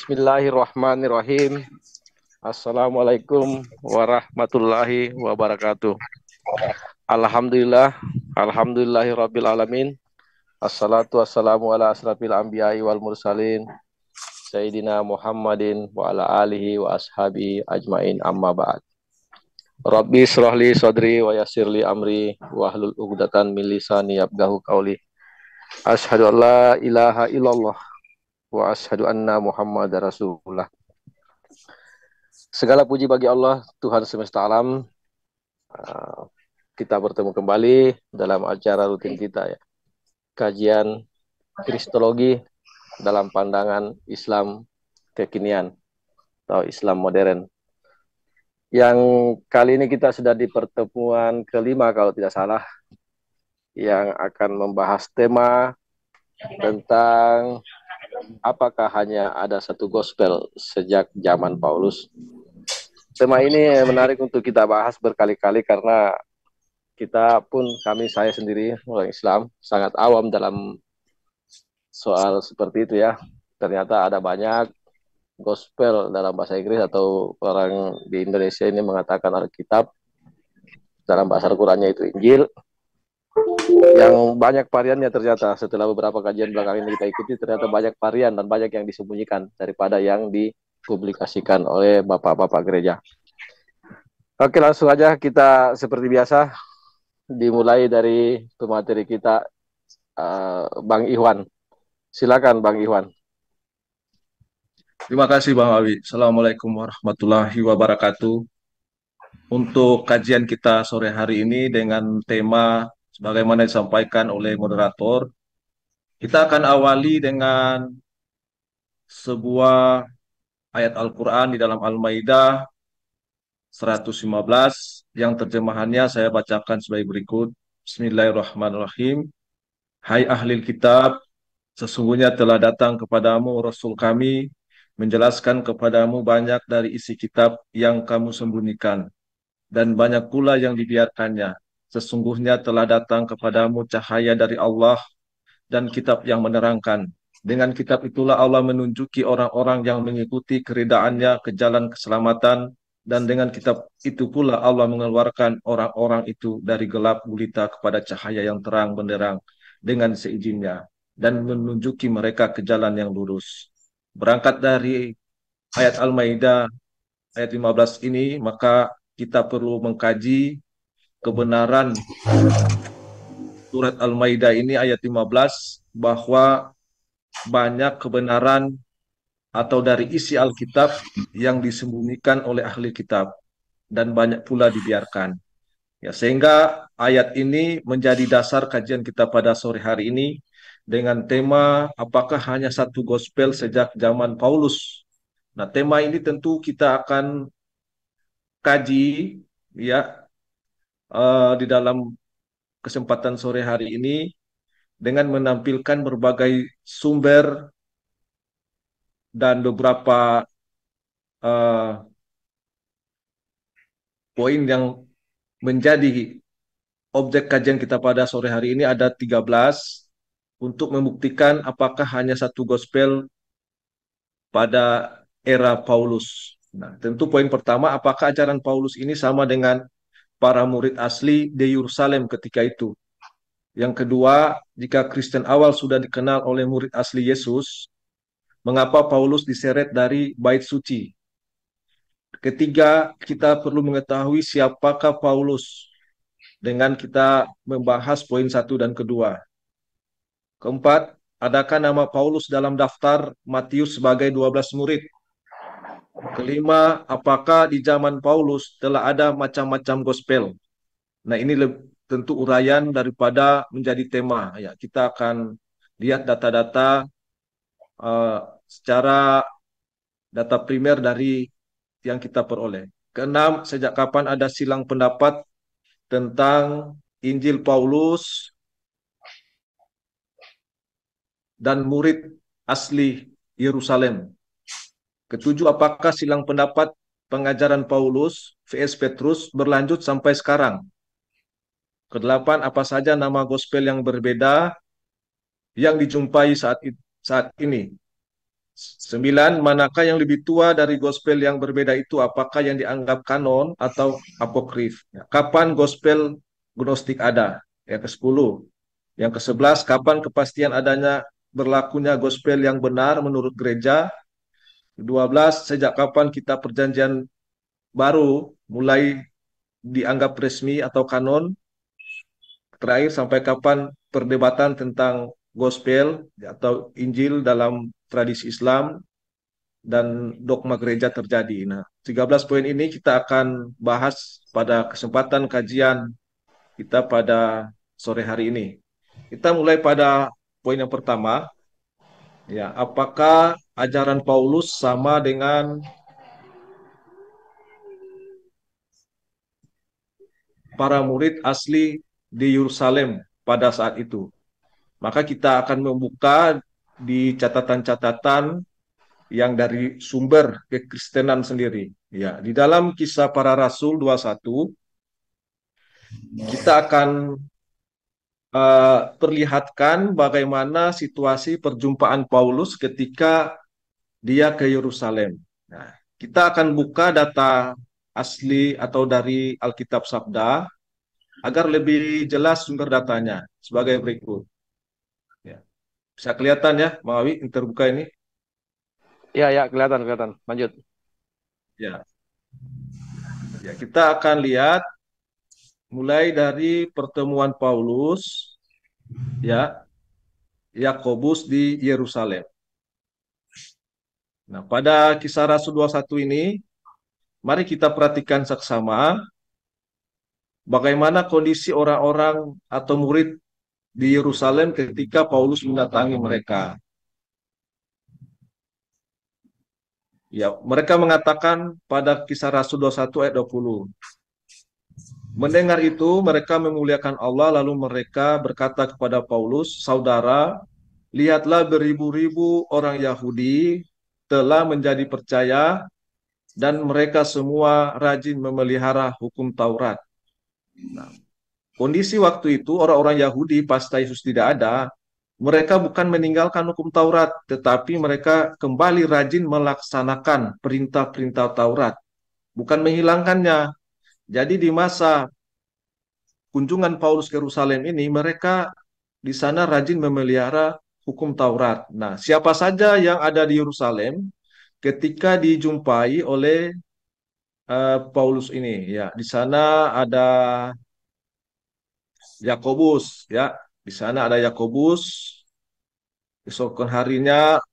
Bismillahirrahmanirrahim. Assalamualaikum warahmatullahi wabarakatuh. Alhamdulillah, alhamdulillahirabbil alamin. Assalatu wassalamu ala asrafil anbiya'i wal mursalin Sayyidina Muhammadin wa ala alihi wa ashabi ajmain amma ba'd. Rabbi shrahli sadri wa yassirli amri wahlul 'uqdatam min lisani yafqahu qawli. Asyhadu an la ilaha illallah wa asyhadu anna Muhammadar Rasulullah. Segala puji bagi Allah, Tuhan semesta alam. Kita bertemu kembali dalam acara rutin kita ya. Kajian Kristologi dalam pandangan Islam kekinian atau Islam modern. Yang kali ini kita sudah di pertemuan kelima kalau tidak salah, yang akan membahas tema tentang apakah hanya ada satu gospel sejak zaman Paulus. Tema ini menarik untuk kita bahas berkali-kali karena saya sendiri orang Islam sangat awam dalam soal seperti itu ya. Ternyata ada banyak gospel dalam bahasa Inggris atau orang di Indonesia ini mengatakan Alkitab, dalam bahasa Al-Qur'annya itu Injil, yang banyak variannya. Ternyata setelah beberapa kajian belakang ini kita ikuti, ternyata banyak varian dan banyak yang disembunyikan daripada yang dipublikasikan oleh bapak-bapak gereja. Oke, langsung aja kita seperti biasa dimulai dari pemateri kita, Bang Ikhwan. Silakan Bang Ikhwan. Terima kasih Bang Awi. Assalamualaikum warahmatullahi wabarakatuh. Untuk kajian kita sore hari ini dengan tema sebagaimana disampaikan oleh moderator, kita akan awali dengan sebuah ayat Al-Quran di dalam Al-Maidah 115 yang terjemahannya saya bacakan sebagai berikut. Bismillahirrahmanirrahim. Hai ahli kitab, sesungguhnya telah datang kepadamu Rasul kami menjelaskan kepadamu banyak dari isi kitab yang kamu sembunyikan, dan banyak pula yang dibiarkannya. Sesungguhnya telah datang kepadamu cahaya dari Allah dan kitab yang menerangkan. Dengan kitab itulah Allah menunjuki orang-orang yang mengikuti keridhaannya ke jalan keselamatan, dan dengan kitab itu pula Allah mengeluarkan orang-orang itu dari gelap gulita kepada cahaya yang terang benderang dengan seizinnya, dan menunjuki mereka ke jalan yang lurus. Berangkat dari ayat Al-Maidah ayat 15 ini, maka kita perlu mengkaji kebenaran surat Al-Maidah ini ayat 15, bahwa banyak kebenaran atau dari isi Alkitab yang disembunyikan oleh ahli kitab dan banyak pula dibiarkan. Ya, sehingga ayat ini menjadi dasar kajian kita pada sore hari ini dengan tema apakah hanya satu gospel sejak zaman Paulus. Nah, tema ini tentu kita akan kaji ya di dalam kesempatan sore hari ini dengan menampilkan berbagai sumber dan beberapa uh, poin yang menjadi objek kajian kita pada sore hari ini. Ada 13 untuk membuktikan apakah hanya satu gospel pada era Paulus. Nah, tentu poin pertama, apakah ajaran Paulus ini sama dengan para murid asli di Yerusalem ketika itu? Yang kedua, jika Kristen awal sudah dikenal oleh murid asli Yesus, mengapa Paulus diseret dari bait suci? Ketiga, kita perlu mengetahui siapakah Paulus dengan kita membahas poin 1 dan kedua. Keempat, adakah nama Paulus dalam daftar Matius sebagai 12 murid? Kelima, apakah di zaman Paulus telah ada macam-macam gospel? Nah, ini tentu uraian daripada menjadi tema. Ya, kita akan lihat data-data secara data primer dari yang kita peroleh. Keenam, sejak kapan ada silang pendapat tentang Injil Paulus dan murid asli Yerusalem? Ketujuh, apakah silang pendapat pengajaran Paulus vs Petrus berlanjut sampai sekarang? Kedelapan, apa saja nama gospel yang berbeda yang dijumpai saat ini? 9, manakah yang lebih tua dari gospel yang berbeda itu? Apakah yang dianggap kanon atau apokrif? Ya, kapan gospel gnostik ada? Yang ke-10. Yang ke-11, kapan kepastian adanya berlakunya gospel yang benar menurut gereja? 12, sejak kapan kitab perjanjian baru mulai dianggap resmi atau kanon? Terakhir, sampai kapan perdebatan tentang gospel atau Injil dalam tradisi Islam dan dogma gereja terjadi. Nah, 13 poin ini kita akan bahas pada kesempatan kajian kita pada sore hari ini. Kita mulai pada poin yang pertama, ya, apakah ajaran Paulus sama dengan para murid asli di Yerusalem pada saat itu? Maka kita akan membuka di catatan-catatan yang dari sumber kekristenan sendiri. Ya, di dalam Kisah Para Rasul 21 kita akan perlihatkan bagaimana situasi perjumpaan Paulus ketika dia ke Yerusalem. Nah, kita akan buka data asli atau dari Alkitab Sabda agar lebih jelas sumber datanya sebagai berikut. Ya. Bisa kelihatan ya, Mawi, yang terbuka ini? Iya, ya, kelihatan, kelihatan. Lanjut. Ya. Ya, kita akan lihat mulai dari pertemuan Paulus, ya, Yakobus di Yerusalem. Nah, pada Kisah Rasul 21 ini, mari kita perhatikan seksama bagaimana kondisi orang-orang atau murid di Yerusalem ketika Paulus mendatangi mereka. Ya, mereka mengatakan pada Kisah Rasul 21 ayat 20. Mendengar itu, mereka memuliakan Allah, lalu mereka berkata kepada Paulus, "Saudara, lihatlah beribu-ribu orang Yahudi telah menjadi percaya dan mereka semua rajin memelihara hukum Taurat." Nah, kondisi waktu itu orang-orang Yahudi pasca Yesus tidak ada, mereka bukan meninggalkan hukum Taurat, tetapi mereka kembali rajin melaksanakan perintah-perintah Taurat, bukan menghilangkannya. Jadi di masa kunjungan Paulus ke Yerusalem ini, mereka di sana rajin memelihara hukum Taurat. Nah, siapa saja yang ada di Yerusalem ketika dijumpai oleh Paulus ini? Ya, di sana ada Yakobus, ya, di sana ada Yakobus. Keesokan harinya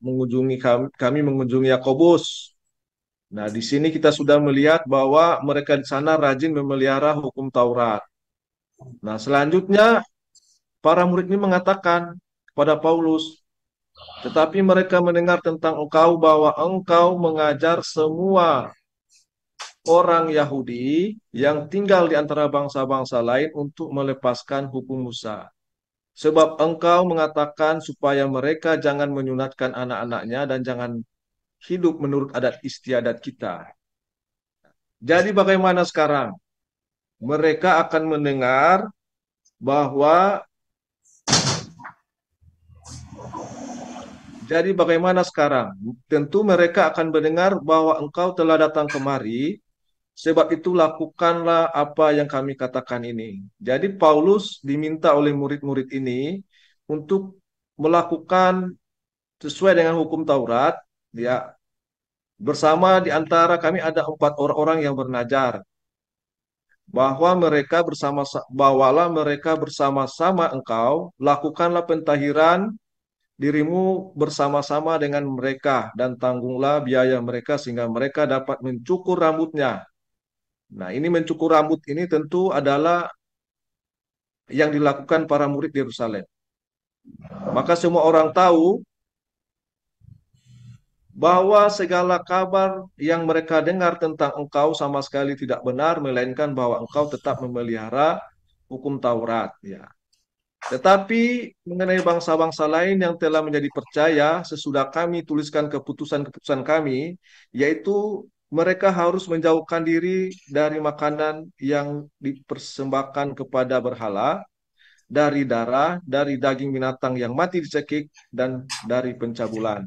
kami mengunjungi Yakobus. Nah, di sini kita sudah melihat bahwa mereka di sana rajin memelihara hukum Taurat. Nah, selanjutnya para murid ini mengatakan kepada Paulus, "Tetapi mereka mendengar tentang engkau bahwa engkau mengajar semua orang Yahudi yang tinggal di antara bangsa-bangsa lain untuk melepaskan hukum Musa. Sebab engkau mengatakan supaya mereka jangan menyunatkan anak-anaknya dan jangan hidup menurut adat istiadat kita." Jadi bagaimana sekarang? Mereka akan mendengar bahwa Jadi bagaimana sekarang? Tentu mereka akan mendengar bahwa engkau telah datang kemari, sebab itu lakukanlah apa yang kami katakan ini. Jadi Paulus diminta oleh murid-murid ini untuk melakukan sesuai dengan hukum Taurat, ya, bersama di antara kami ada 4 orang yang bernajar, bahwa mereka bawalah mereka bersama-sama engkau, lakukanlah pentahiran dirimu bersama-sama dengan mereka dan tanggunglah biaya mereka sehingga mereka dapat mencukur rambutnya. Nah, ini mencukur rambut ini tentu adalah yang dilakukan para murid di Yerusalem. Maka semua orang tahu bahwa segala kabar yang mereka dengar tentang engkau sama sekali tidak benar, melainkan bahwa engkau tetap memelihara hukum Taurat. Ya. Tetapi mengenai bangsa-bangsa lain yang telah menjadi percaya sesudah kami tuliskan keputusan-keputusan kami, yaitu mereka harus menjauhkan diri dari makanan yang dipersembahkan kepada berhala, dari darah, dari daging binatang yang mati dicekik, dan dari pencabulan.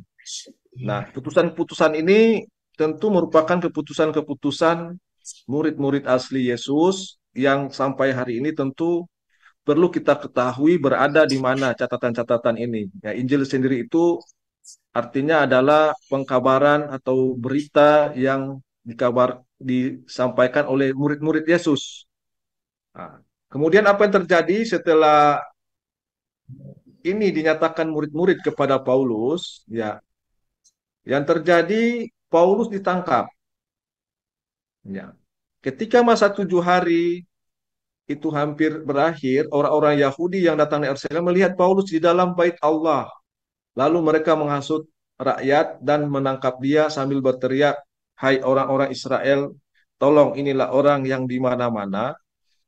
Nah, keputusan-keputusan ini tentu merupakan keputusan-keputusan murid-murid asli Yesus yang sampai hari ini tentu perlu kita ketahui berada di mana catatan-catatan ini. Ya, Injil sendiri itu artinya adalah pengkabaran atau berita yang disampaikan oleh murid-murid Yesus. Nah, kemudian apa yang terjadi setelah ini dinyatakan murid-murid kepada Paulus? Ya, yang terjadi Paulus ditangkap. Ya, ketika masa 7 hari itu hampir berakhir, orang-orang Yahudi yang datang dari Yerusalem melihat Paulus di dalam bait Allah. Lalu mereka menghasut rakyat dan menangkap dia sambil berteriak, "Hai orang-orang Israel, tolong inilah orang yang di mana-mana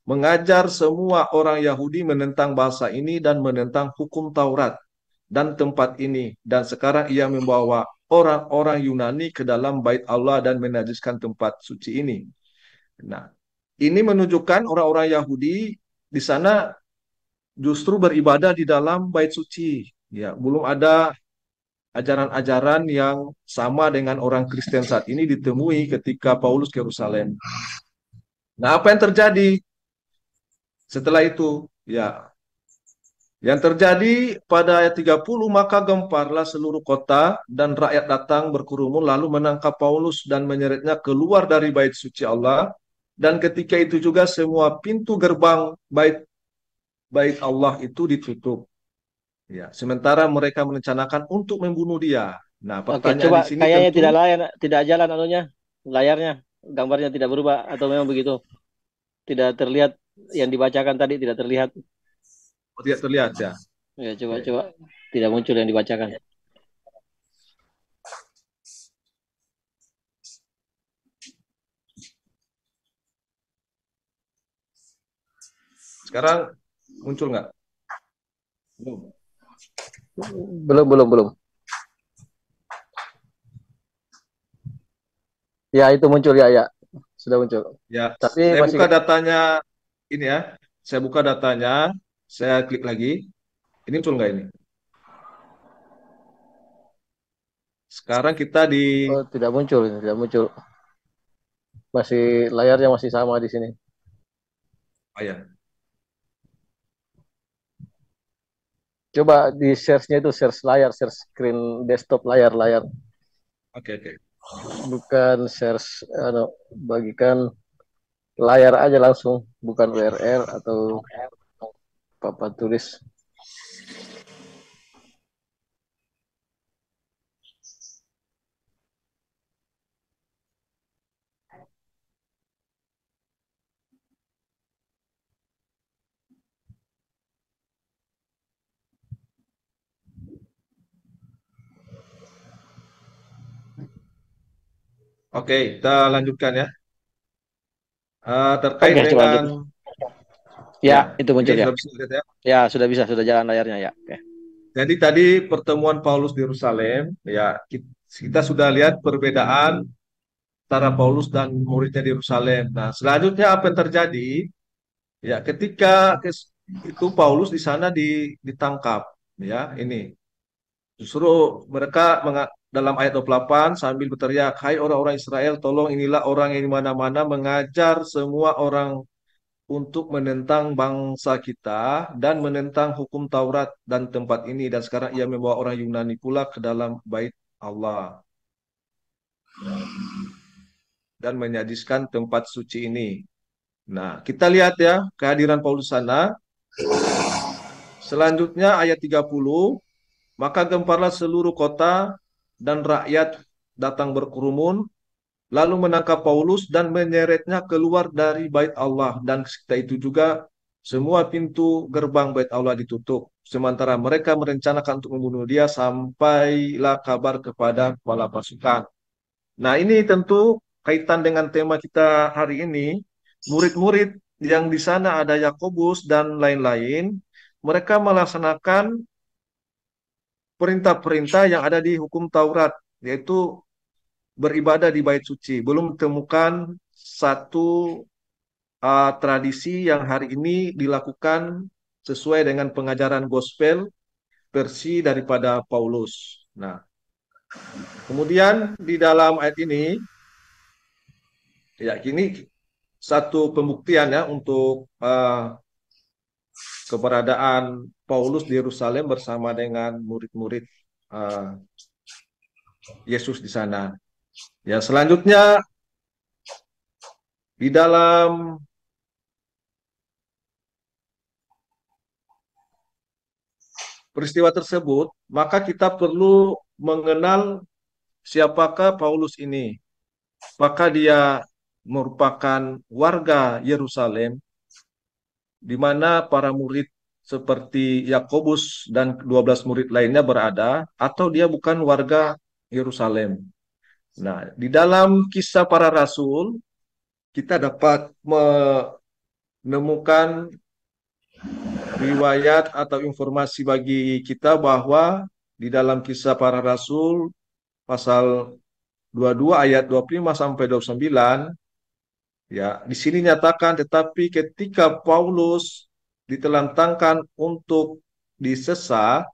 mengajar semua orang Yahudi menentang bahasa ini dan menentang hukum Taurat dan tempat ini. Dan sekarang ia membawa orang-orang Yunani ke dalam bait Allah dan menajiskan tempat suci ini." Nah, ini menunjukkan orang-orang Yahudi di sana justru beribadah di dalam bait suci. Ya, belum ada ajaran-ajaran yang sama dengan orang Kristen saat ini ditemui ketika Paulus ke Yerusalem. Nah, apa yang terjadi setelah itu? Ya, yang terjadi pada ayat 30, maka gemparlah seluruh kota dan rakyat datang berkerumun lalu menangkap Paulus dan menyeretnya keluar dari bait suci Allah. Dan ketika itu juga semua pintu gerbang bait bait Allah itu ditutup. Ya, sementara mereka merencanakan untuk membunuh dia. Nah, Oke, pertanyaan coba di sini kayaknya tidak tentu, layan, tidak jalan anunya, layarnya, gambarnya tidak berubah atau memang begitu? Tidak terlihat yang dibacakan tadi tidak terlihat. tidak terlihat ya. Ya, Oke. coba tidak muncul yang dibacakan. Sekarang muncul nggak? Belum. Belum, belum, belum. Ya, itu muncul ya, ya. Sudah muncul. Ya, Tapi saya masih buka datanya ini ya. Saya buka datanya, saya klik lagi. Ini muncul nggak ini? Sekarang kita di, oh, tidak muncul, tidak muncul. Masih layarnya masih sama di sini. oh ya, Coba di search-nya itu search layar, search screen desktop layar. oke oke. Bukan search bagikan layar aja langsung, bukan URL atau papan tulis. Oke, kita lanjutkan ya. Terkait Oke, coba lanjut. dengan Ya, ya, itu ini muncul ya. sudah bisa lihat ya. Ya, sudah bisa, sudah jalan layarnya ya. Oke. Jadi tadi pertemuan Paulus di Yerusalem, ya kita sudah lihat perbedaan antara Paulus dan muridnya di Yerusalem. Nah, selanjutnya apa yang terjadi? Ya, ketika itu Paulus di sana ditangkap, ya ini. Justru mereka dalam ayat 28 sambil berteriak, "Hai orang-orang Israel, tolong inilah orang yang di mana-mana mengajar semua orang untuk menentang bangsa kita dan menentang hukum Taurat dan tempat ini. Dan sekarang ia membawa orang Yunani pula ke dalam bait Allah dan menyajiskan tempat suci ini." Nah, kita lihat ya kehadiran Paulus sana. Selanjutnya ayat 30, maka gemparlah seluruh kota dan rakyat datang berkerumun, lalu menangkap Paulus dan menyeretnya keluar dari bait Allah. Dan ketika itu juga semua pintu gerbang bait Allah ditutup. Sementara mereka merencanakan untuk membunuh dia sampailah kabar kepada kepala pasukan. Nah ini tentu kaitan dengan tema kita hari ini. Murid-murid yang di sana ada Yakobus dan lain-lain, mereka melaksanakan perintah-perintah yang ada di hukum Taurat, yaitu beribadah di bait suci. Belum ditemukan satu tradisi yang hari ini dilakukan sesuai dengan pengajaran gospel versi daripada Paulus. Nah, Kemudian di dalam ayat ini, ya ini satu pembuktian ya untuk keberadaan Paulus di Yerusalem bersama dengan murid-murid uh, Yesus di sana. Ya, selanjutnya di dalam peristiwa tersebut, maka kita perlu mengenal siapakah Paulus ini. Apakah dia merupakan warga Yerusalem, di mana para murid seperti Yakobus dan 12 murid lainnya berada, atau dia bukan warga Yerusalem. Nah, di dalam kisah para rasul, kita dapat menemukan riwayat atau informasi bagi kita bahwa di dalam kisah para rasul, pasal 22 ayat 25 sampai 29, ya, di sini nyatakan, tetapi ketika Paulus ditelantangkan untuk disesat,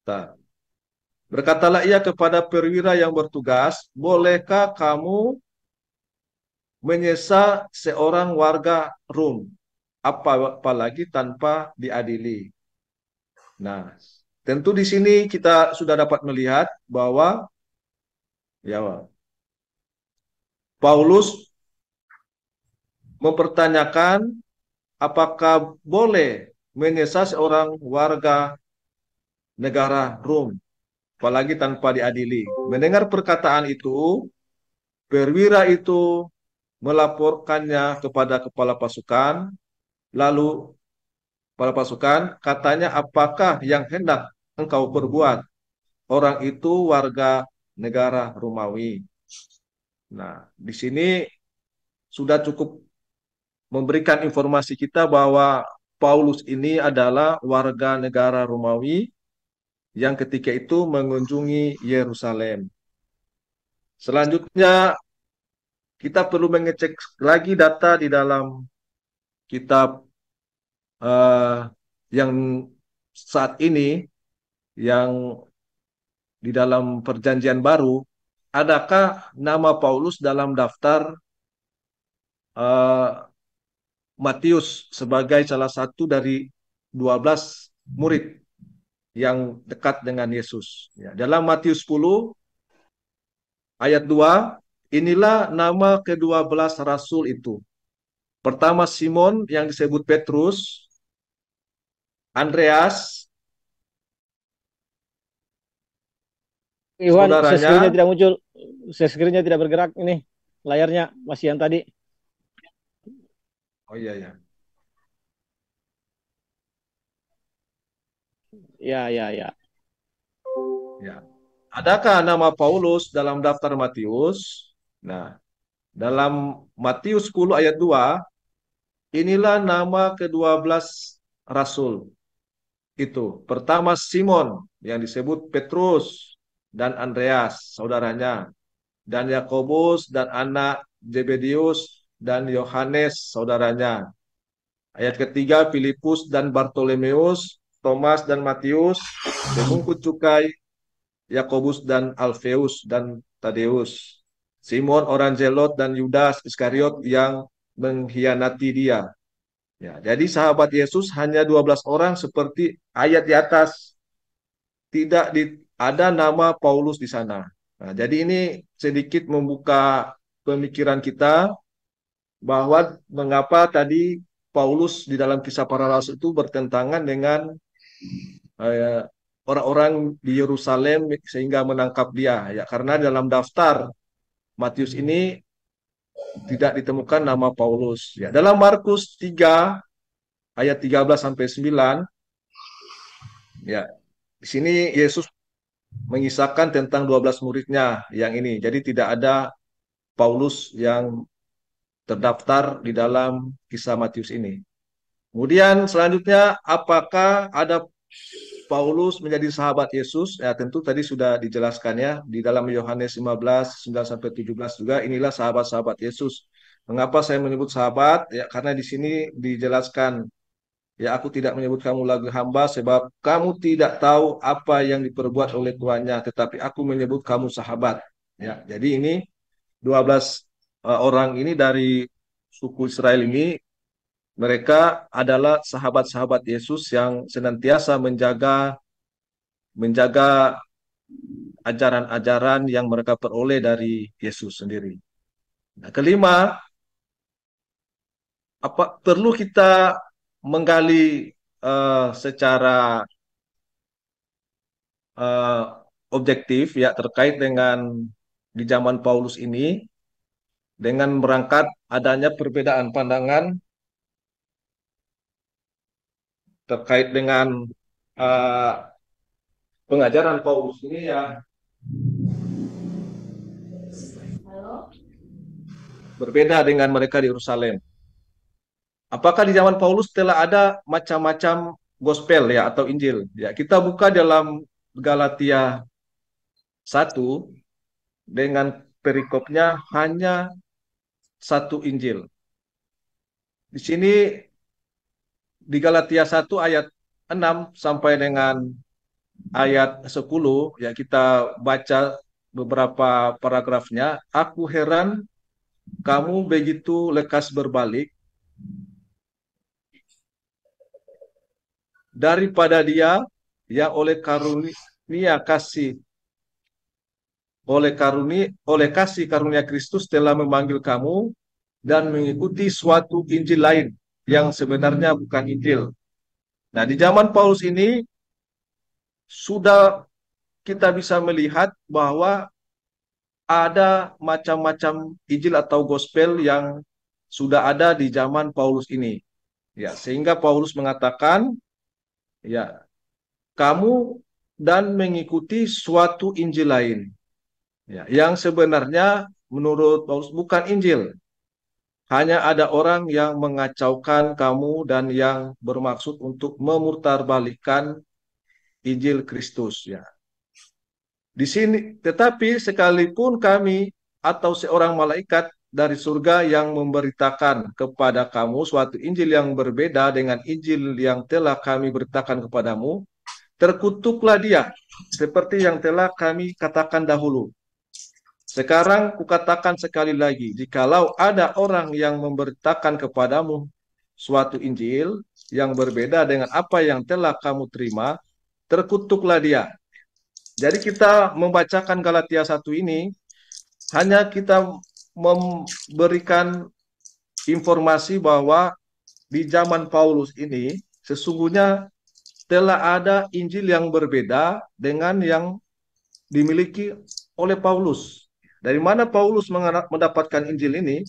nah, berkatalah ia kepada perwira yang bertugas, bolehkah kamu menyesal seorang warga Rom, apalagi tanpa diadili. Nah, tentu di sini kita sudah dapat melihat bahwa ya Paulus mempertanyakan apakah boleh menyesal seorang warga negara Rom, apalagi tanpa diadili. Mendengar perkataan itu, perwira itu melaporkannya kepada kepala pasukan, lalu kepala pasukan katanya, apakah yang hendak engkau perbuat? Orang itu warga negara Romawi. Nah, di sini sudah cukup memberikan informasi kita bahwa Paulus ini adalah warga negara Romawi yang ketika itu mengunjungi Yerusalem. Selanjutnya, kita perlu mengecek lagi data di dalam kitab yang saat ini, yang di dalam perjanjian baru, adakah nama Paulus dalam daftar Matius sebagai salah satu dari 12 murid yang dekat dengan Yesus. Ya, dalam Matius 10 ayat 2, inilah nama ke-12 rasul itu. Pertama Simon yang disebut Petrus, Andreas, Iwan, share screen-nya saudaranya. tidak muncul. Share screen-nya tidak bergerak ini. Layarnya masih yang tadi. Oh iya ya. Ya, ya, ya. Ya. Adakah nama Paulus dalam daftar Matius? Nah, dalam Matius 10 ayat 2, inilah nama ke-12 rasul itu. Pertama Simon yang disebut Petrus dan Andreas, saudaranya, dan Yakobus dan anak Zebedius dan Yohanes, saudaranya. Ayat ketiga Filipus dan Bartolomeus, Thomas dan Matius, pemungkut cukai, Yakobus dan Alfeus dan Tadeus, Simon orang Zelot dan Yudas Iskariot yang mengkhianati dia. Ya, jadi sahabat Yesus hanya 12 orang seperti ayat di atas. Tidak ada nama Paulus di sana. Nah, jadi ini sedikit membuka pemikiran kita bahwa mengapa tadi Paulus di dalam kisah para rasul itu bertentangan dengan eh, orang-orang di Yerusalem sehingga menangkap dia. Ya, karena dalam daftar Matius ini tidak ditemukan nama Paulus. Ya, dalam Markus 3 ayat 13 sampai 9, ya, di sini Yesus mengisahkan tentang 12 muridnya yang ini. Jadi tidak ada Paulus yang terdaftar di dalam kisah Matius ini. Kemudian selanjutnya, apakah ada Paulus menjadi sahabat Yesus? Ya, tentu tadi sudah dijelaskan ya di dalam Yohanes 15 9 sampai 17 juga, inilah sahabat-sahabat Yesus. Mengapa saya menyebut sahabat? Ya, karena di sini dijelaskan Ya, aku tidak menyebut kamu lagi hamba sebab kamu tidak tahu apa yang diperbuat oleh tuannya, tetapi aku menyebut kamu sahabat. Ya, jadi ini 12 orang ini dari suku Israel ini, mereka adalah sahabat-sahabat Yesus yang senantiasa menjaga menjaga ajaran-ajaran yang mereka peroleh dari Yesus sendiri. Nah, kelima, apa perlu kita menggali secara eh, objektif ya terkait dengan di zaman Paulus ini dengan merangkat adanya perbedaan pandangan terkait dengan eh, pengajaran Paulus ini ya berbeda dengan mereka di Yerusalem. Apakah di zaman Paulus telah ada macam-macam gospel ya atau Injil? Ya, kita buka dalam Galatia 1 dengan perikopnya hanya satu Injil. Di sini di Galatia 1 ayat 6 sampai dengan ayat 10 ya kita baca beberapa paragrafnya. Aku heran kamu begitu lekas berbalik daripada dia yang oleh kasih karunia Kristus telah memanggil kamu dan mengikuti suatu Injil lain yang sebenarnya bukan Injil. Nah, di zaman Paulus ini sudah kita bisa melihat bahwa ada macam-macam Injil atau gospel yang sudah ada di zaman Paulus ini. Ya, sehingga Paulus mengatakan, ya, kamu dan mengikuti suatu Injil lain. Ya, yang sebenarnya menurut Paulus bukan Injil. Hanya ada orang yang mengacaukan kamu dan yang bermaksud untuk memutarbalikkan Injil Kristus. Ya, di sini, tetapi sekalipun kami atau seorang malaikat dari surga yang memberitakan kepada kamu suatu Injil yang berbeda dengan Injil yang telah kami beritakan kepadamu, terkutuklah dia, seperti yang telah kami katakan dahulu. Sekarang kukatakan sekali lagi, jikalau ada orang yang memberitakan kepadamu suatu Injil yang berbeda dengan apa yang telah kamu terima, terkutuklah dia. Jadi kita membacakan Galatia 1 ini, hanya kita memberikan informasi bahwa di zaman Paulus ini, sesungguhnya telah ada Injil yang berbeda dengan yang dimiliki oleh Paulus. Dari mana Paulus mendapatkan Injil ini?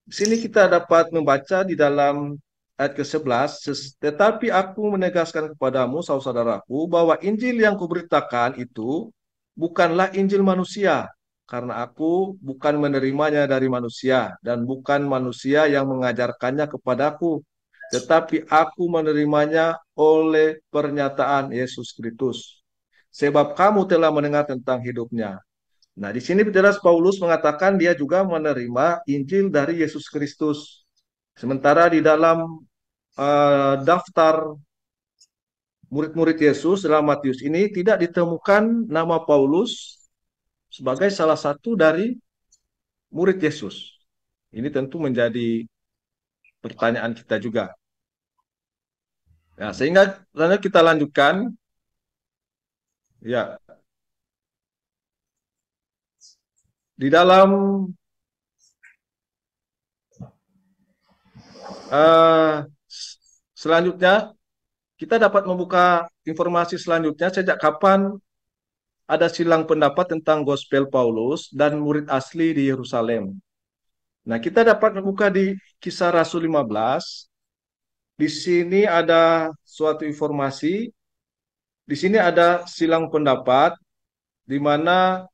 Di sini kita dapat membaca di dalam ayat ke-11, tetapi aku menegaskan kepadamu, saudara-saudaraku, bahwa Injil yang kuberitakan itu bukanlah Injil manusia, karena aku bukan menerimanya dari manusia, dan bukan manusia yang mengajarkannya kepadaku, tetapi aku menerimanya oleh pernyataan Yesus Kristus. Sebab kamu telah mendengar tentang hidupnya. Nah, di sini jelas Paulus mengatakan dia juga menerima Injil dari Yesus Kristus. Sementara di dalam daftar murid-murid Yesus dalam Matius ini tidak ditemukan nama Paulus sebagai salah satu dari murid Yesus. Ini tentu menjadi pertanyaan kita juga. Nah, sehingga kita lanjutkan. Ya, di dalam selanjutnya kita dapat membuka informasi selanjutnya sejak kapan ada silang pendapat tentang gospel Paulus dan murid asli di Yerusalem. Nah, kita dapat membuka di Kisah Rasul 15. Di sini ada suatu informasi. Di sini ada silang pendapat di mana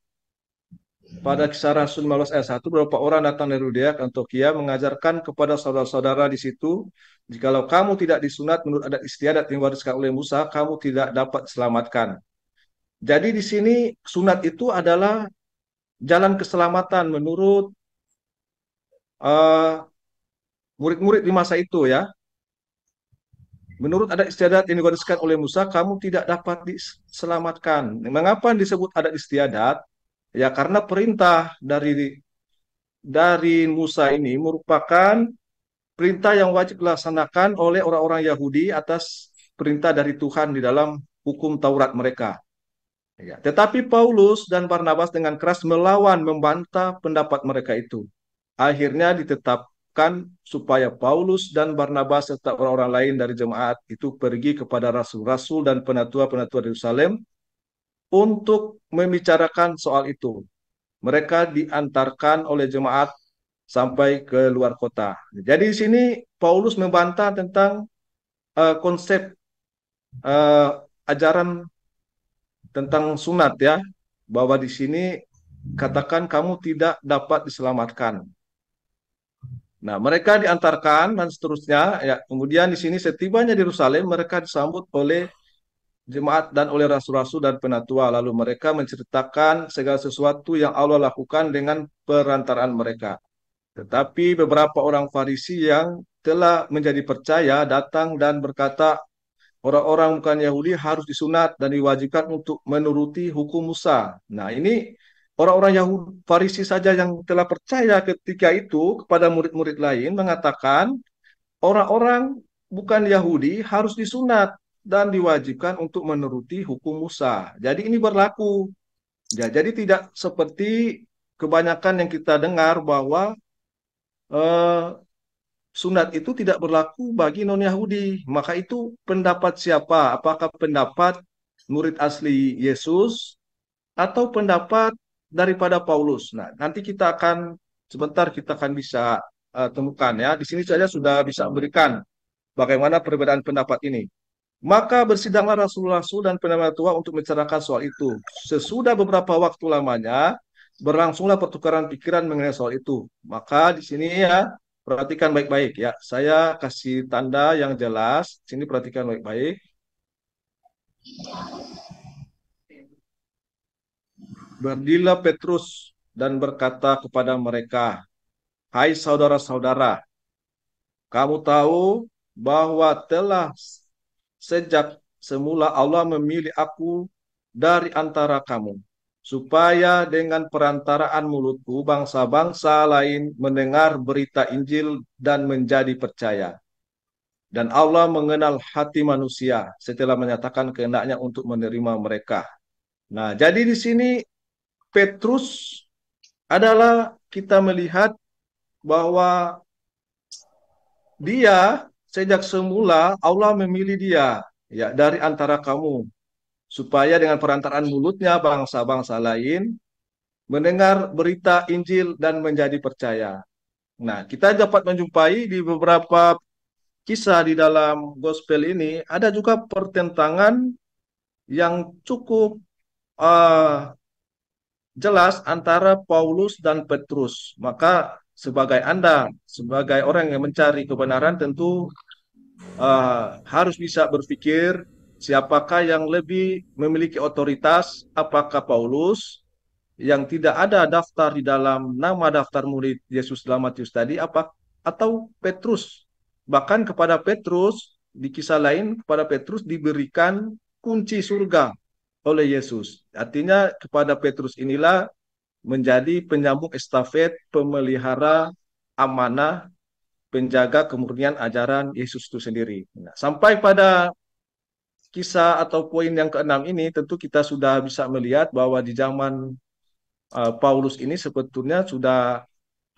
pada Kisah Rasul 15 ayat 1 beberapa orang datang dari Yudea ke Antioquia mengajarkan kepada saudara-saudara di situ, jikalau kamu tidak disunat menurut adat istiadat yang diwariskan oleh Musa, kamu tidak dapat diselamatkan. Jadi di sini sunat itu adalah jalan keselamatan menurut murid-murid di masa itu ya. Menurut adat istiadat yang diwariskan oleh Musa, kamu tidak dapat diselamatkan. Mengapa disebut adat istiadat? Ya karena perintah dari Musa ini merupakan perintah yang wajib dilaksanakan oleh orang-orang Yahudi atas perintah dari Tuhan di dalam hukum Taurat mereka. Ya, tetapi Paulus dan Barnabas dengan keras melawan, membantah pendapat mereka itu. Akhirnya ditetapkan supaya Paulus dan Barnabas serta orang-orang lain dari jemaat itu pergi kepada rasul-rasul dan penatua-penatua di Yerusalem untuk membicarakan soal itu. Mereka diantarkan oleh jemaat sampai ke luar kota. Jadi di sini Paulus membantah tentang konsep ajaran tentang sunat ya, bahwa di sini katakan kamu tidak dapat diselamatkan. Nah, mereka diantarkan dan seterusnya ya. Kemudian di sini setibanya di Yerusalem mereka disambut oleh jemaat dan oleh rasul-rasul dan penatua. Lalu mereka menceritakan segala sesuatu yang Allah lakukan dengan perantaraan mereka. Tetapi beberapa orang Farisi yang telah menjadi percaya datang dan berkata, orang-orang bukan Yahudi harus disunat dan diwajibkan untuk menuruti hukum Musa. Nah, ini orang-orang Yahudi Farisi saja yang telah percaya ketika itu kepada murid-murid lain mengatakan orang-orang bukan Yahudi harus disunat dan diwajibkan untuk menuruti hukum Musa. Jadi ini berlaku. Ya, jadi tidak seperti kebanyakan yang kita dengar bahwa eh, sunat itu tidak berlaku bagi non-Yahudi. Maka itu pendapat siapa? Apakah pendapat murid asli Yesus atau pendapat daripada Paulus? Nah, nanti kita akan sebentar kita akan bisa temukan ya. Di sini saja sudah bisa berikan bagaimana perbedaan pendapat ini. Maka bersidanglah rasul-rasul dan penama tua untuk membicarakan soal itu. Sesudah beberapa waktu lamanya, berlangsunglah pertukaran pikiran mengenai soal itu. Maka di sini ya, perhatikan baik-baik ya. Saya kasih tanda yang jelas. Sini perhatikan baik-baik. Berdirilah Petrus dan berkata kepada mereka, hai saudara-saudara, kamu tahu bahwa telah sejak semula Allah memilih aku dari antara kamu, supaya dengan perantaraan mulutku bangsa-bangsa lain mendengar berita Injil dan menjadi percaya. Dan Allah mengenal hati manusia setelah menyatakan kehendaknya untuk menerima mereka. Nah, jadi di sini Petrus adalah kita melihat bahwa dia sejak semula Allah memilih dia ya dari antara kamu supaya dengan perantaraan mulutnya bangsa-bangsa lain mendengar berita Injil dan menjadi percaya. Nah, kita dapat menjumpai di beberapa kisah di dalam gospel ini ada juga pertentangan yang cukup uh, jelas antara Paulus dan Petrus. Maka sebagai Anda, sebagai orang yang mencari kebenaran tentu harus bisa berpikir siapakah yang lebih memiliki otoritas, apakah Paulus yang tidak ada daftar di dalam nama daftar murid Yesus dalam Matius tadi, apa atau Petrus. Bahkan kepada Petrus, di kisah lain kepada Petrus diberikan kunci surga oleh Yesus. Artinya kepada Petrus inilah menjadi penyambung estafet, pemelihara amanah, penjaga kemurnian ajaran Yesus itu sendiri. Nah, sampai pada kisah atau poin yang keenam ini, tentu kita sudah bisa melihat bahwa di zaman Paulus ini sebetulnya sudah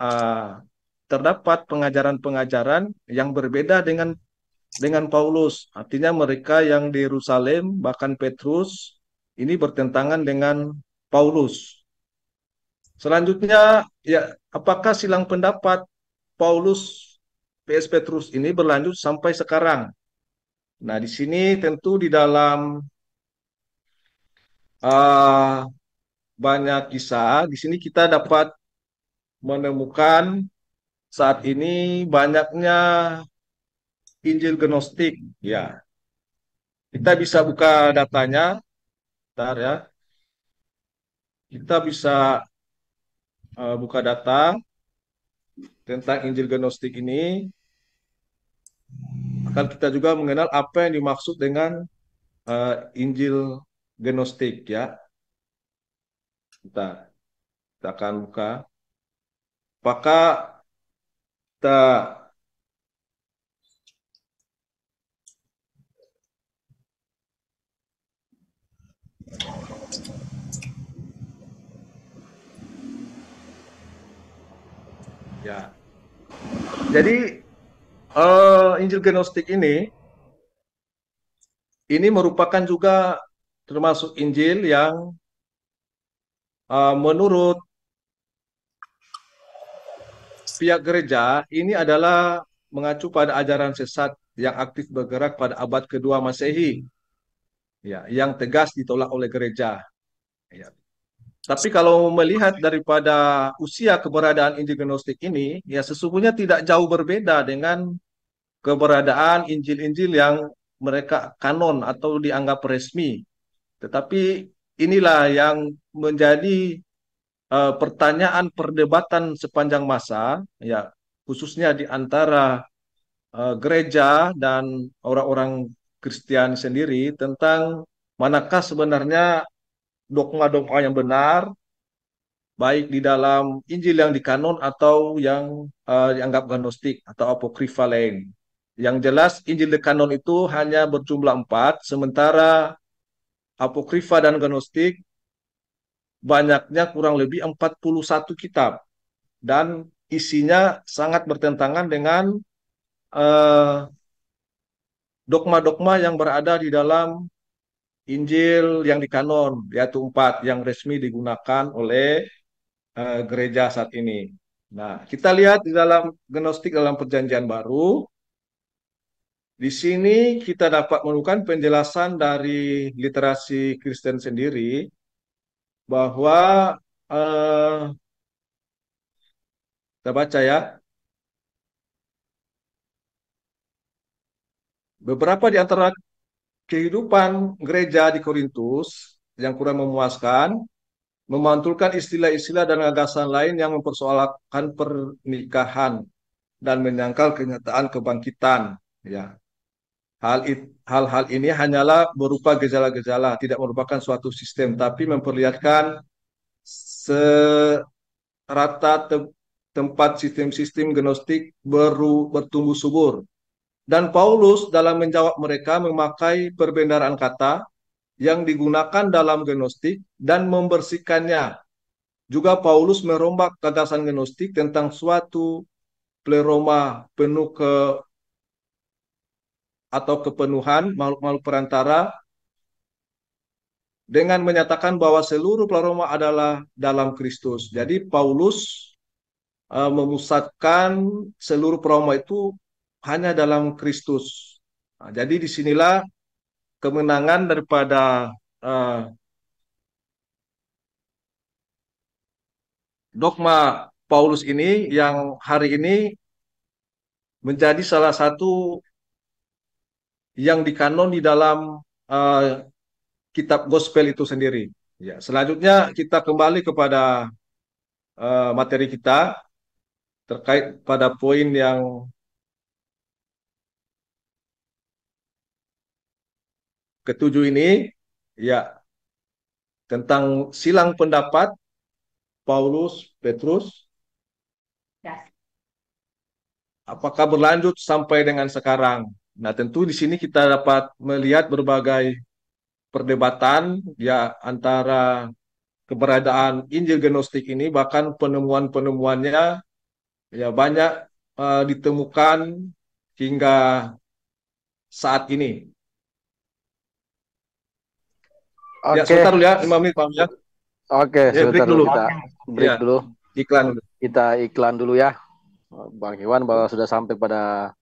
uh, terdapat pengajaran-pengajaran yang berbeda dengan Paulus. Artinya mereka yang di Yerusalem, bahkan Petrus, ini bertentangan dengan Paulus. Selanjutnya, ya, apakah silang pendapat Paulus PS Petrus ini berlanjut sampai sekarang? Nah, di sini tentu di dalam uh, banyak kisah, di sini kita dapat menemukan saat ini banyaknya Injil Gnostik. Ya, kita bisa buka datanya, bentar ya. Kita bisa buka data tentang Injil Gnostik ini. akan kita juga mengenal apa yang dimaksud dengan Injil Gnostik ya. Kita, kita akan buka. Apakah kita ya. Jadi Injil Gnostik ini merupakan juga termasuk Injil yang menurut pihak gereja ini adalah mengacu pada ajaran sesat yang aktif bergerak pada abad kedua Masehi, ya, yang tegas ditolak oleh gereja. Ya. Tapi kalau melihat daripada usia keberadaan Injil Gnostik ini, ya sesungguhnya tidak jauh berbeda dengan keberadaan Injil-Injil yang mereka kanon atau dianggap resmi. Tetapi inilah yang menjadi pertanyaan perdebatan sepanjang masa, ya khususnya di antara gereja dan orang-orang Kristen sendiri tentang manakah sebenarnya dogma-dogma yang benar, baik di dalam Injil yang dikanon atau yang dianggap gnostik atau apokrifa lain. Yang jelas Injil dikanon itu hanya berjumlah 4, sementara apokrifa dan gnostik banyaknya kurang lebih 41 kitab. Dan isinya sangat bertentangan dengan eh, dogma-dogma yang berada di dalam Injil yang dikanon, yaitu 4 yang resmi digunakan oleh gereja saat ini. Nah, kita lihat di dalam Gnostik dalam Perjanjian Baru, di sini kita dapat menemukan penjelasan dari literasi Kristen sendiri bahwa eh, kita baca ya, beberapa di antara kehidupan gereja di Korintus yang kurang memuaskan memantulkan istilah-istilah dan gagasan lain yang mempersoalkan pernikahan dan menyangkal kenyataan kebangkitan. Ya, hal-hal ini hanyalah berupa gejala-gejala, tidak merupakan suatu sistem, tapi memperlihatkan serata tempat sistem-sistem gnostik bertumbuh subur. Dan Paulus dalam menjawab mereka memakai perbendaharaan kata yang digunakan dalam gnostik dan membersihkannya. Juga Paulus merombak gagasan gnostik tentang suatu pleroma penuh atau kepenuhan makhluk-makhluk perantara dengan menyatakan bahwa seluruh pleroma adalah dalam Kristus. Jadi Paulus memusatkan seluruh pleroma itu hanya dalam Kristus. Nah, jadi disinilah kemenangan daripada dogma Paulus ini yang hari ini menjadi salah satu yang dikanon di dalam uh, kitab gospel itu sendiri. Ya, selanjutnya kita kembali kepada materi kita terkait pada poin yang ketujuh ini, ya, tentang silang pendapat Paulus, Petrus, apakah berlanjut sampai dengan sekarang. Nah, tentu di sini kita dapat melihat berbagai perdebatan ya antara keberadaan Injil Gnostik ini, bahkan penemuan-penemuannya ya banyak ditemukan hingga saat ini. Ya, Oke, sebentar dulu ya, 5 menit Pak ya. oke, Ya, break sebentar dulu. kita break Ya, dulu. iklan dulu. Kita iklan dulu ya, Bang Iwan, bahwa sudah sampai pada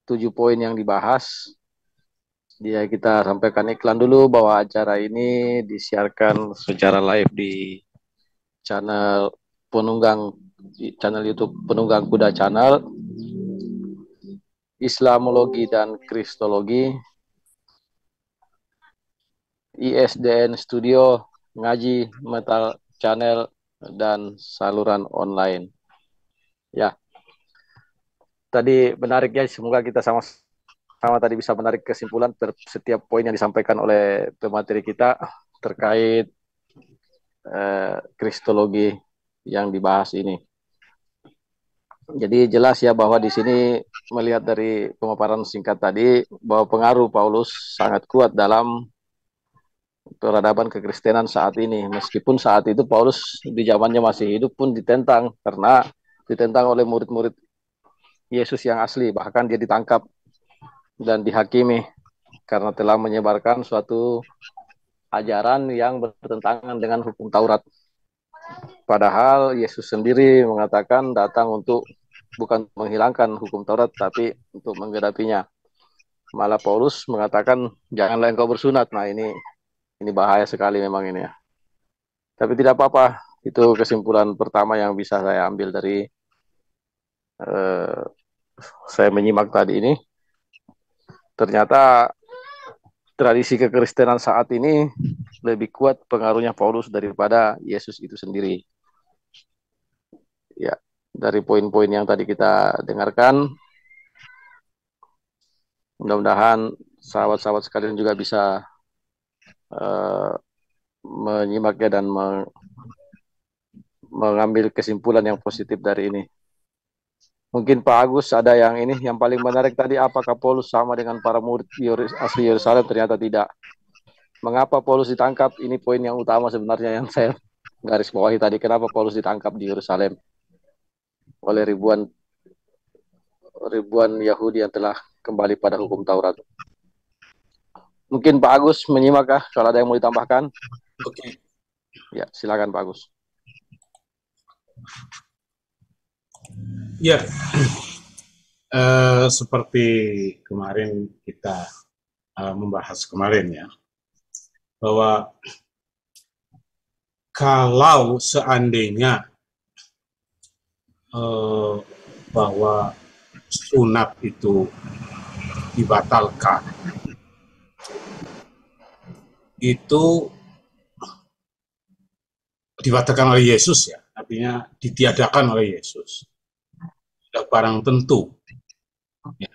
7 poin yang dibahas. Dia kita sampaikan iklan dulu bahwa acara ini disiarkan secara live di channel penunggang di channel YouTube Penunggang Kuda Channel, Islamologi dan Kristologi, ISDN Studio, Ngaji Metal Channel, dan saluran online. Ya, tadi menarik ya, semoga kita sama sama tadi bisa menarik kesimpulan setiap poin yang disampaikan oleh pemateri kita terkait kristologi yang dibahas ini. Jadi jelas ya bahwa di sini melihat dari pemaparan singkat tadi bahwa pengaruh Paulus sangat kuat dalam peradaban kekristenan saat ini. Meskipun saat itu Paulus di zamannya masih hidup pun ditentang karena ditentang oleh murid-murid Yesus yang asli. Bahkan dia ditangkap dan dihakimi karena telah menyebarkan suatu ajaran yang bertentangan dengan hukum Taurat. Padahal Yesus sendiri mengatakan datang untuk bukan menghilangkan hukum Taurat, tapi untuk menggenapinya. Malah Paulus mengatakan, janganlah engkau bersunat. Nah ini bahaya sekali memang ini ya. Tapi tidak apa-apa, itu kesimpulan pertama yang bisa saya ambil dari saya menyimak tadi ini. Ternyata tradisi kekristenan saat ini lebih kuat pengaruhnya Paulus daripada Yesus itu sendiri. Ya, dari poin-poin yang tadi kita dengarkan, mudah-mudahan sahabat-sahabat sekalian juga bisa menyimaknya dan mengambil kesimpulan yang positif dari ini. Mungkin Pak Agus ada yang ini yang paling menarik tadi, apakah Paulus sama dengan para murid asli Yerusalem? Ternyata tidak. Mengapa Paulus ditangkap? Ini poin yang utama sebenarnya yang saya garis bawahi tadi. Kenapa Paulus ditangkap di Yerusalem oleh ribuan Yahudi yang telah kembali pada hukum Taurat? Mungkin Pak Agus menyimak kah? Kalau ada yang mau ditambahkan? Oke. Ya, silakan Pak Agus. Ya, seperti kemarin kita membahas kemarin ya, bahwa kalau seandainya bahwa sunat itu dibatalkan, itu dibatalkan oleh Yesus ya, artinya ditiadakan oleh Yesus. Sudah barang tentu. Ya.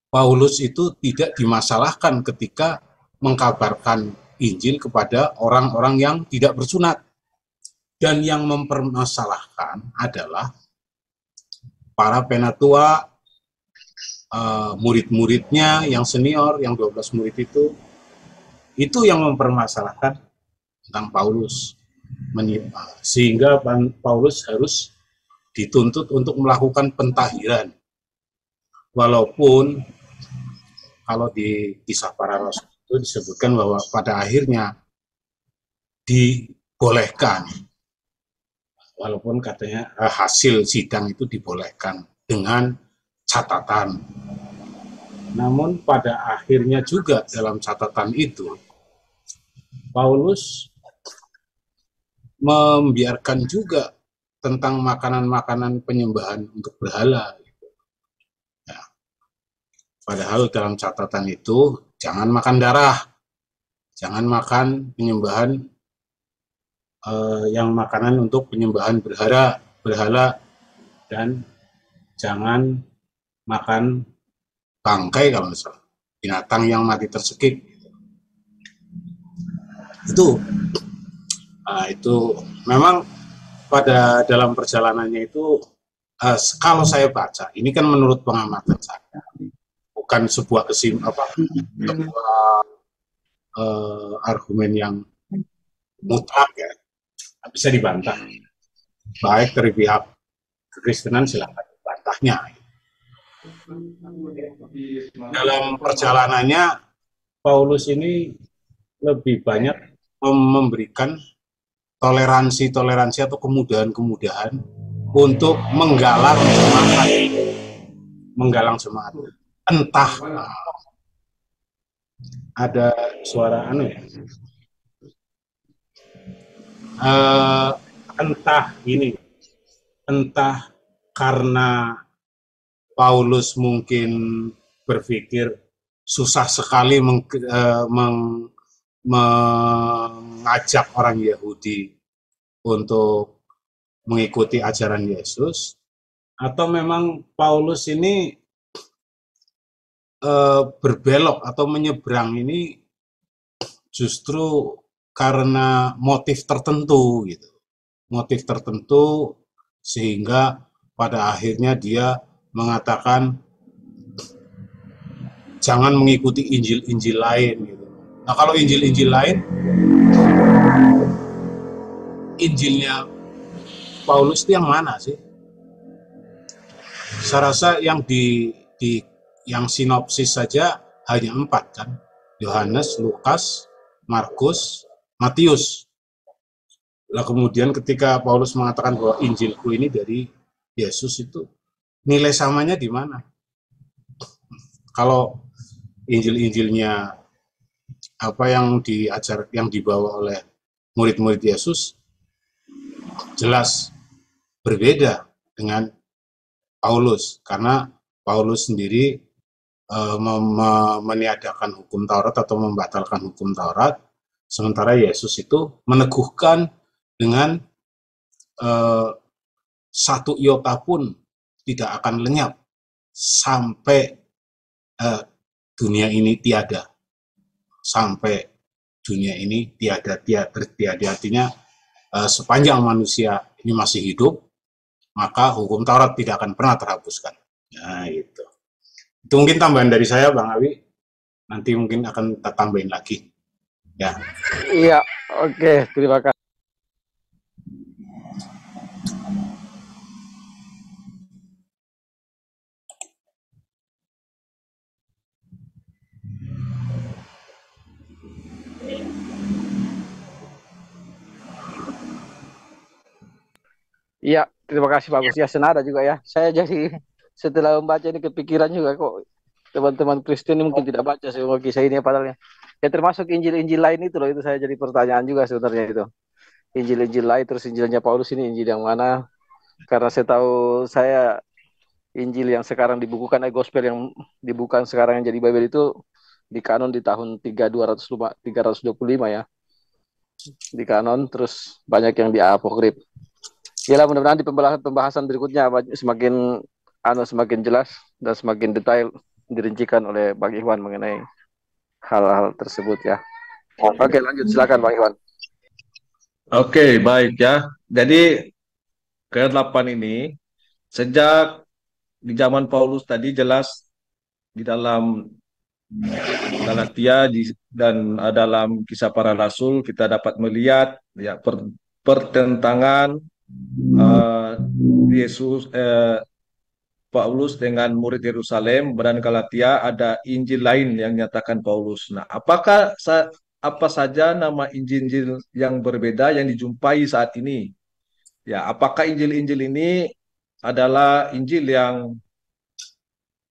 Paulus itu tidak dimasalahkan ketika mengkabarkan Injil kepada orang-orang yang tidak bersunat. Dan yang mempermasalahkan adalah para penatua, murid-muridnya yang senior, yang 12 murid itu yang mempermasalahkan tentang Paulus. Sehingga Paulus harus dituntut untuk melakukan pentahiran. Walaupun kalau di kisah para rasul itu disebutkan bahwa pada akhirnya dibolehkan. Walaupun katanya hasil sidang itu dibolehkan dengan catatan. Namun pada akhirnya juga dalam catatan itu, Paulus membiarkan juga tentang makanan-makanan penyembahan untuk berhala. Ya. Padahal dalam catatan itu, jangan makan darah, jangan makan penyembahan yang makanan untuk penyembahan berhala, dan jangan makan bangkai kalau misalnya, binatang yang mati tersekik. Itu memang pada dalam perjalanannya itu, kalau saya baca, ini kan menurut pengamatan saya, bukan sebuah argumen yang mutlak ya, bisa dibantah. Baik dari pihak kekristenan silakan bantahnya. Dalam perjalanannya, Paulus ini lebih banyak memberikan toleransi atau kemudahan untuk menggalang semangat. Entah ada suara ya. Entah karena Paulus mungkin berpikir susah sekali mengajak orang Yahudi untuk mengikuti ajaran Yesus, atau memang Paulus ini berbelok atau menyeberang ini justru karena motif tertentu gitu. Motif tertentu sehingga pada akhirnya dia mengatakan jangan mengikuti Injil-Injil lain gitu. Nah, kalau Injil-Injil lain, Injilnya Paulus itu yang mana sih? Saya rasa yang yang sinopsis saja hanya 4 kan. Yohanes, Lukas, Markus, Matius. Lah kemudian ketika Paulus mengatakan bahwa Injilku ini dari Yesus, itu nilai samanya di mana? Kalau Injil-Injilnya apa yang dibawa oleh murid-murid Yesus jelas berbeda dengan Paulus, karena Paulus sendiri meniadakan hukum Taurat atau membatalkan hukum Taurat, sementara Yesus itu meneguhkan dengan satu iota pun tidak akan lenyap sampai dunia ini tiada. Sampai dunia ini tiada artinya sepanjang manusia ini masih hidup, maka hukum Taurat tidak akan pernah terhapuskan. Nah, itu mungkin tambahan dari saya, Bang Awi. Nanti mungkin akan kita tambahin lagi. Ya. Iya, oke, terima kasih. Iya, terima kasih Pak Gus. Ya, senada juga ya. Saya jadi setelah membaca ini kepikiran juga kok teman-teman Kristen ini mungkin tidak baca semua kisah ini padahal ya termasuk Injil-Injil lain itu loh, itu saya jadi pertanyaan juga sebenarnya itu. Injil-Injil lain, terus Injilnya Paulus ini Injil yang mana? Karena saya tahu Injil yang sekarang dibukukan, Gospel yang dibukukan sekarang yang jadi Bible itu di kanon di tahun 325 ya. Di kanon, terus banyak yang di apokrif. Yalah, mudah-mudahan di pembahasan berikutnya semakin jelas dan semakin detail dirincikan oleh Bang Iwan mengenai hal-hal tersebut ya. Oke, lanjut silakan Bang Iwan. Oke, baik ya. Jadi ke-8 ini sejak di zaman Paulus tadi jelas di dalam Galatia dan dalam Kisah Para Rasul kita dapat melihat ya pertentangan Yesus Paulus dengan murid Yerusalem, dan Galatia ada Injil lain yang nyatakan Paulus. Nah, apa saja nama Injil yang berbeda yang dijumpai saat ini? Ya, apakah Injil-Injil ini adalah Injil yang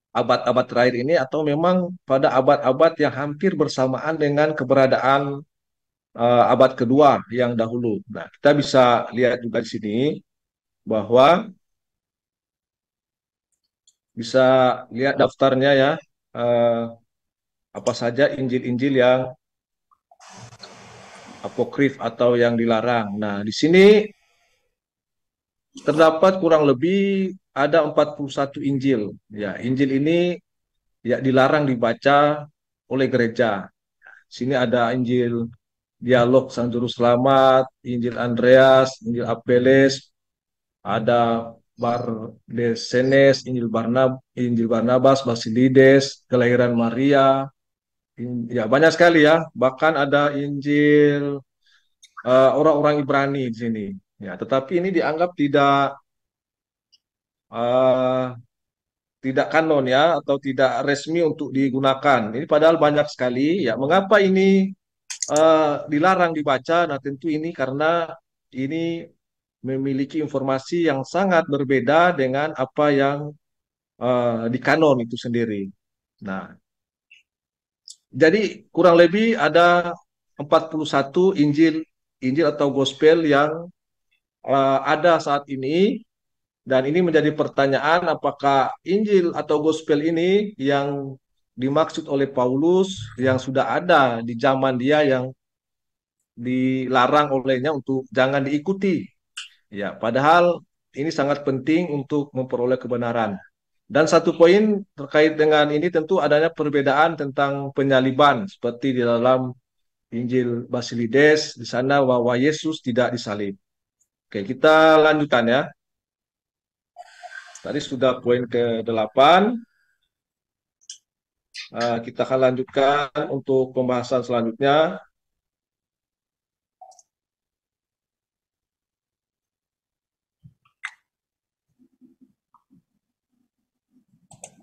abad-abad terakhir ini atau memang pada abad-abad yang hampir bersamaan dengan keberadaan abad kedua yang dahulu? Nah, kita bisa lihat juga di sini bahwa bisa lihat daftarnya ya, apa saja Injil-Injil yang apokrif atau yang dilarang. Nah, di sini terdapat kurang lebih ada 41 Injil. Ya, Injil ini ya dilarang dibaca oleh gereja. Di sini ada Injil Dialog Sang Juru Selamat, Injil Andreas, Injil Apeles, ada Bardesenes, Injil Barnabas, Basilides, Kelahiran Maria. Ya, banyak sekali ya. Bahkan ada Injil orang-orang Ibrani di sini. Ya, tetapi ini dianggap uh, tidak kanon ya, atau tidak resmi untuk digunakan. Ini padahal banyak sekali. Ya, mengapa ini dilarang dibaca? Nah, tentu ini karena ini memiliki informasi yang sangat berbeda dengan apa yang di kanon itu sendiri. Nah, jadi kurang lebih ada 41 Injil atau Gospel yang ada saat ini, dan ini menjadi pertanyaan apakah Injil atau Gospel ini yang dimaksud oleh Paulus yang sudah ada di zaman dia yang dilarang olehnya untuk jangan diikuti. Ya, padahal ini sangat penting untuk memperoleh kebenaran. Dan satu poin terkait dengan ini tentu adanya perbedaan tentang penyaliban seperti di dalam Injil Basilides di sana bahwa Yesus tidak disalib. Oke, kita lanjutkan ya. Tadi sudah poin ke-8. Kita akan lanjutkan untuk pembahasan selanjutnya.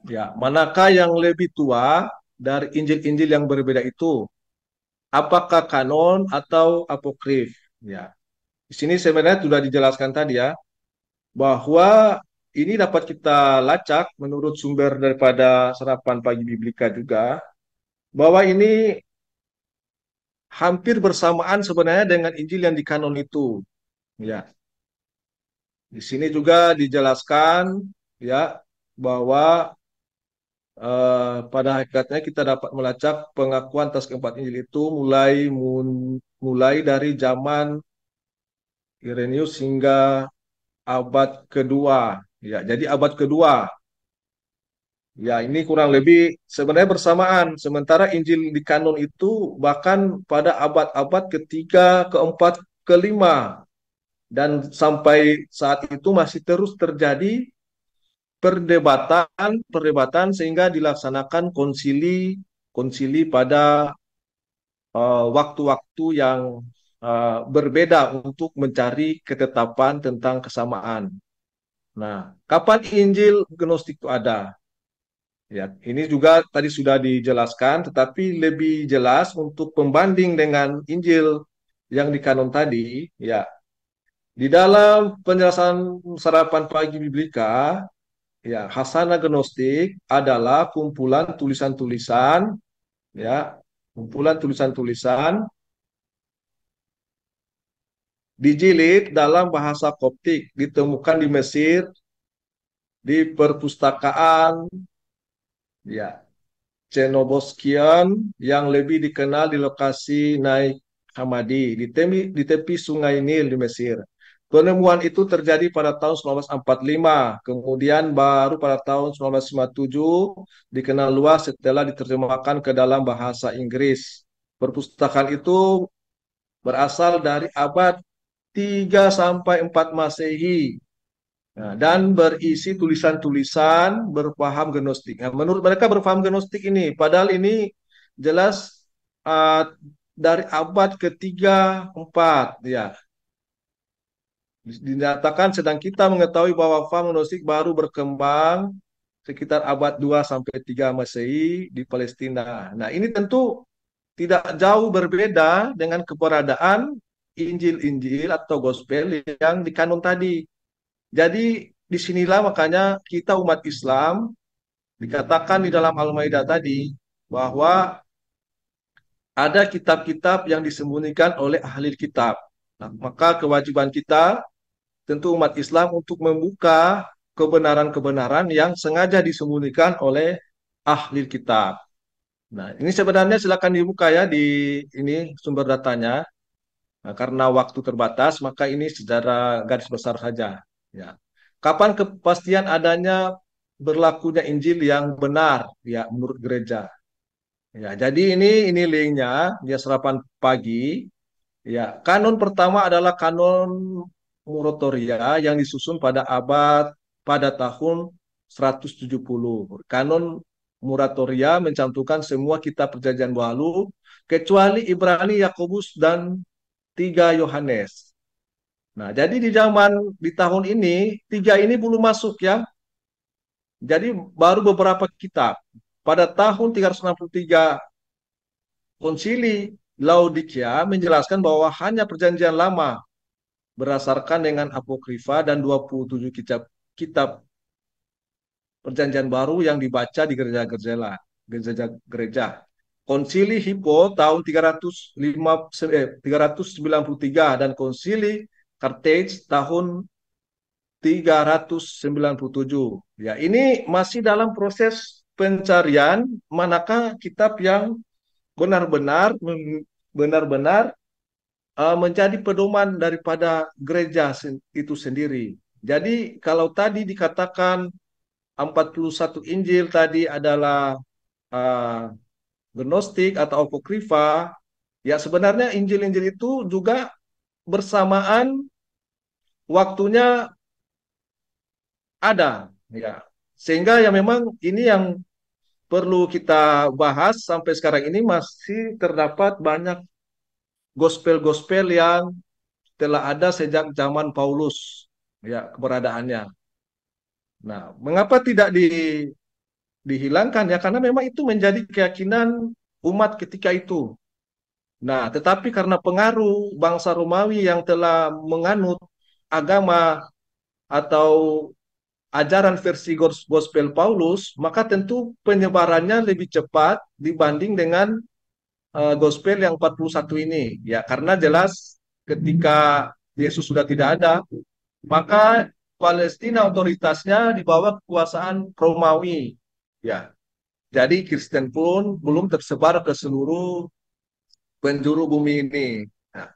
Ya, manakah yang lebih tua dari Injil-Injil yang berbeda itu? Apakah kanon atau apokrif? Ya, di sini sebenarnya sudah dijelaskan tadi ya, bahwa ini dapat kita lacak menurut sumber daripada Sarapan Pagi Biblika juga, bahwa ini hampir bersamaan sebenarnya dengan Injil yang di kanon itu. Ya, di sini juga dijelaskan ya bahwa pada hakikatnya kita dapat melacak pengakuan atas keempat Injil itu mulai dari zaman Irenaeus hingga abad kedua. Ya, jadi abad kedua. Ya, ini kurang lebih sebenarnya bersamaan. Sementara Injil di kanon itu bahkan pada abad-abad ketiga, keempat, kelima. Dan sampai saat itu masih terus terjadi perdebatan sehingga dilaksanakan konsili pada waktu-waktu yang berbeda untuk mencari ketetapan tentang kesamaan. Nah, kapan Injil Gnostik itu ada? Ya, ini juga tadi sudah dijelaskan, tetapi lebih jelas untuk pembanding dengan Injil yang di kanon tadi, ya. Di dalam penjelasan Sarapan Pagi Biblika, ya, Hasana Gnostik adalah ya, kumpulan tulisan-tulisan dijilid dalam bahasa Koptik, ditemukan di Mesir, di perpustakaan, ya, Cenoboskian yang lebih dikenal di lokasi Naik Hamadi di tepi Sungai Nil di Mesir. Penemuan itu terjadi pada tahun 1945, kemudian baru pada tahun 1957 dikenal luas setelah diterjemahkan ke dalam bahasa Inggris. Perpustakaan itu berasal dari abad 3 sampai 4 Masehi. Nah, dan berisi tulisan-tulisan berpaham gnostik. Nah, menurut mereka berpaham gnostik ini, padahal ini jelas dari abad ketiga empat, ya. Dinyatakan sedang kita mengetahui bahwa paham gnostik baru berkembang sekitar abad 2 sampai 3 Masehi di Palestina. Nah, ini tentu tidak jauh berbeda dengan keberadaan Injil-Injil atau gospel yang di kanon tadi. Jadi disinilah makanya kita umat Islam dikatakan di dalam Al-Maidah tadi bahwa ada kitab-kitab yang disembunyikan oleh ahli kitab. Nah, maka kewajiban kita tentu umat Islam untuk membuka kebenaran-kebenaran yang sengaja disembunyikan oleh ahli kitab. Nah, ini sebenarnya silakan dibuka ya di ini sumber datanya. Nah, karena waktu terbatas, maka ini secara garis besar saja. Ya. Kapan kepastian adanya berlakunya Injil yang benar, ya menurut gereja? Ya, jadi ini linknya dia Sarapan Pagi. Ya, kanon pertama adalah kanon Muratoria yang disusun pada tahun 170. Kanon Muratoria mencantumkan semua kitab Perjanjian Baru kecuali Ibrani, Yakobus dan 3 Yohanes. Nah, jadi di tahun ini, 3 ini belum masuk ya. Jadi baru beberapa kitab. Pada tahun 363, Konsili Laodikia menjelaskan bahwa hanya perjanjian lama berdasarkan dengan Apokrifa dan 27 kitab perjanjian baru yang dibaca di gereja. Konsili Hippo tahun 393 dan Konsili Carthage tahun 397. Ya, ini masih dalam proses pencarian manakah kitab yang benar-benar menjadi pedoman daripada gereja itu sendiri. Jadi kalau tadi dikatakan 41 Injil tadi adalah uh, gnostik atau apokrifa, ya sebenarnya Injil-Injil itu juga bersamaan waktunya ada, ya. Sehingga ya memang ini yang perlu kita bahas sampai sekarang ini masih terdapat banyak gospel-gospel yang telah ada sejak zaman Paulus, ya keberadaannya. Nah, mengapa tidak dihilangkan ya? Karena memang itu menjadi keyakinan umat ketika itu. Nah, tetapi karena pengaruh bangsa Romawi yang telah menganut agama atau ajaran versi gospel Paulus, maka tentu penyebarannya lebih cepat dibanding dengan gospel yang 41 ini. Ya, karena jelas ketika Yesus sudah tidak ada, maka Palestina otoritasnya di bawah kekuasaan Romawi. Ya, jadi Kristen pun belum tersebar ke seluruh penjuru bumi ini. Nah,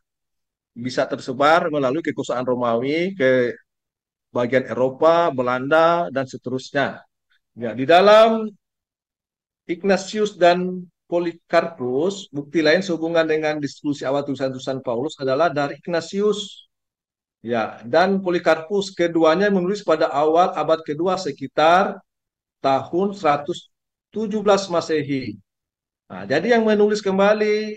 bisa tersebar melalui kekuasaan Romawi ke bagian Eropa, Belanda, dan seterusnya. Ya, di dalam Ignatius dan Polikarpus, bukti lain sehubungan dengan diskusi awal tulisan-tulisan Paulus adalah dari Ignatius. Ya, dan Polikarpus keduanya menulis pada awal abad kedua sekitar tahun 117 Masehi. Nah, jadi yang menulis kembali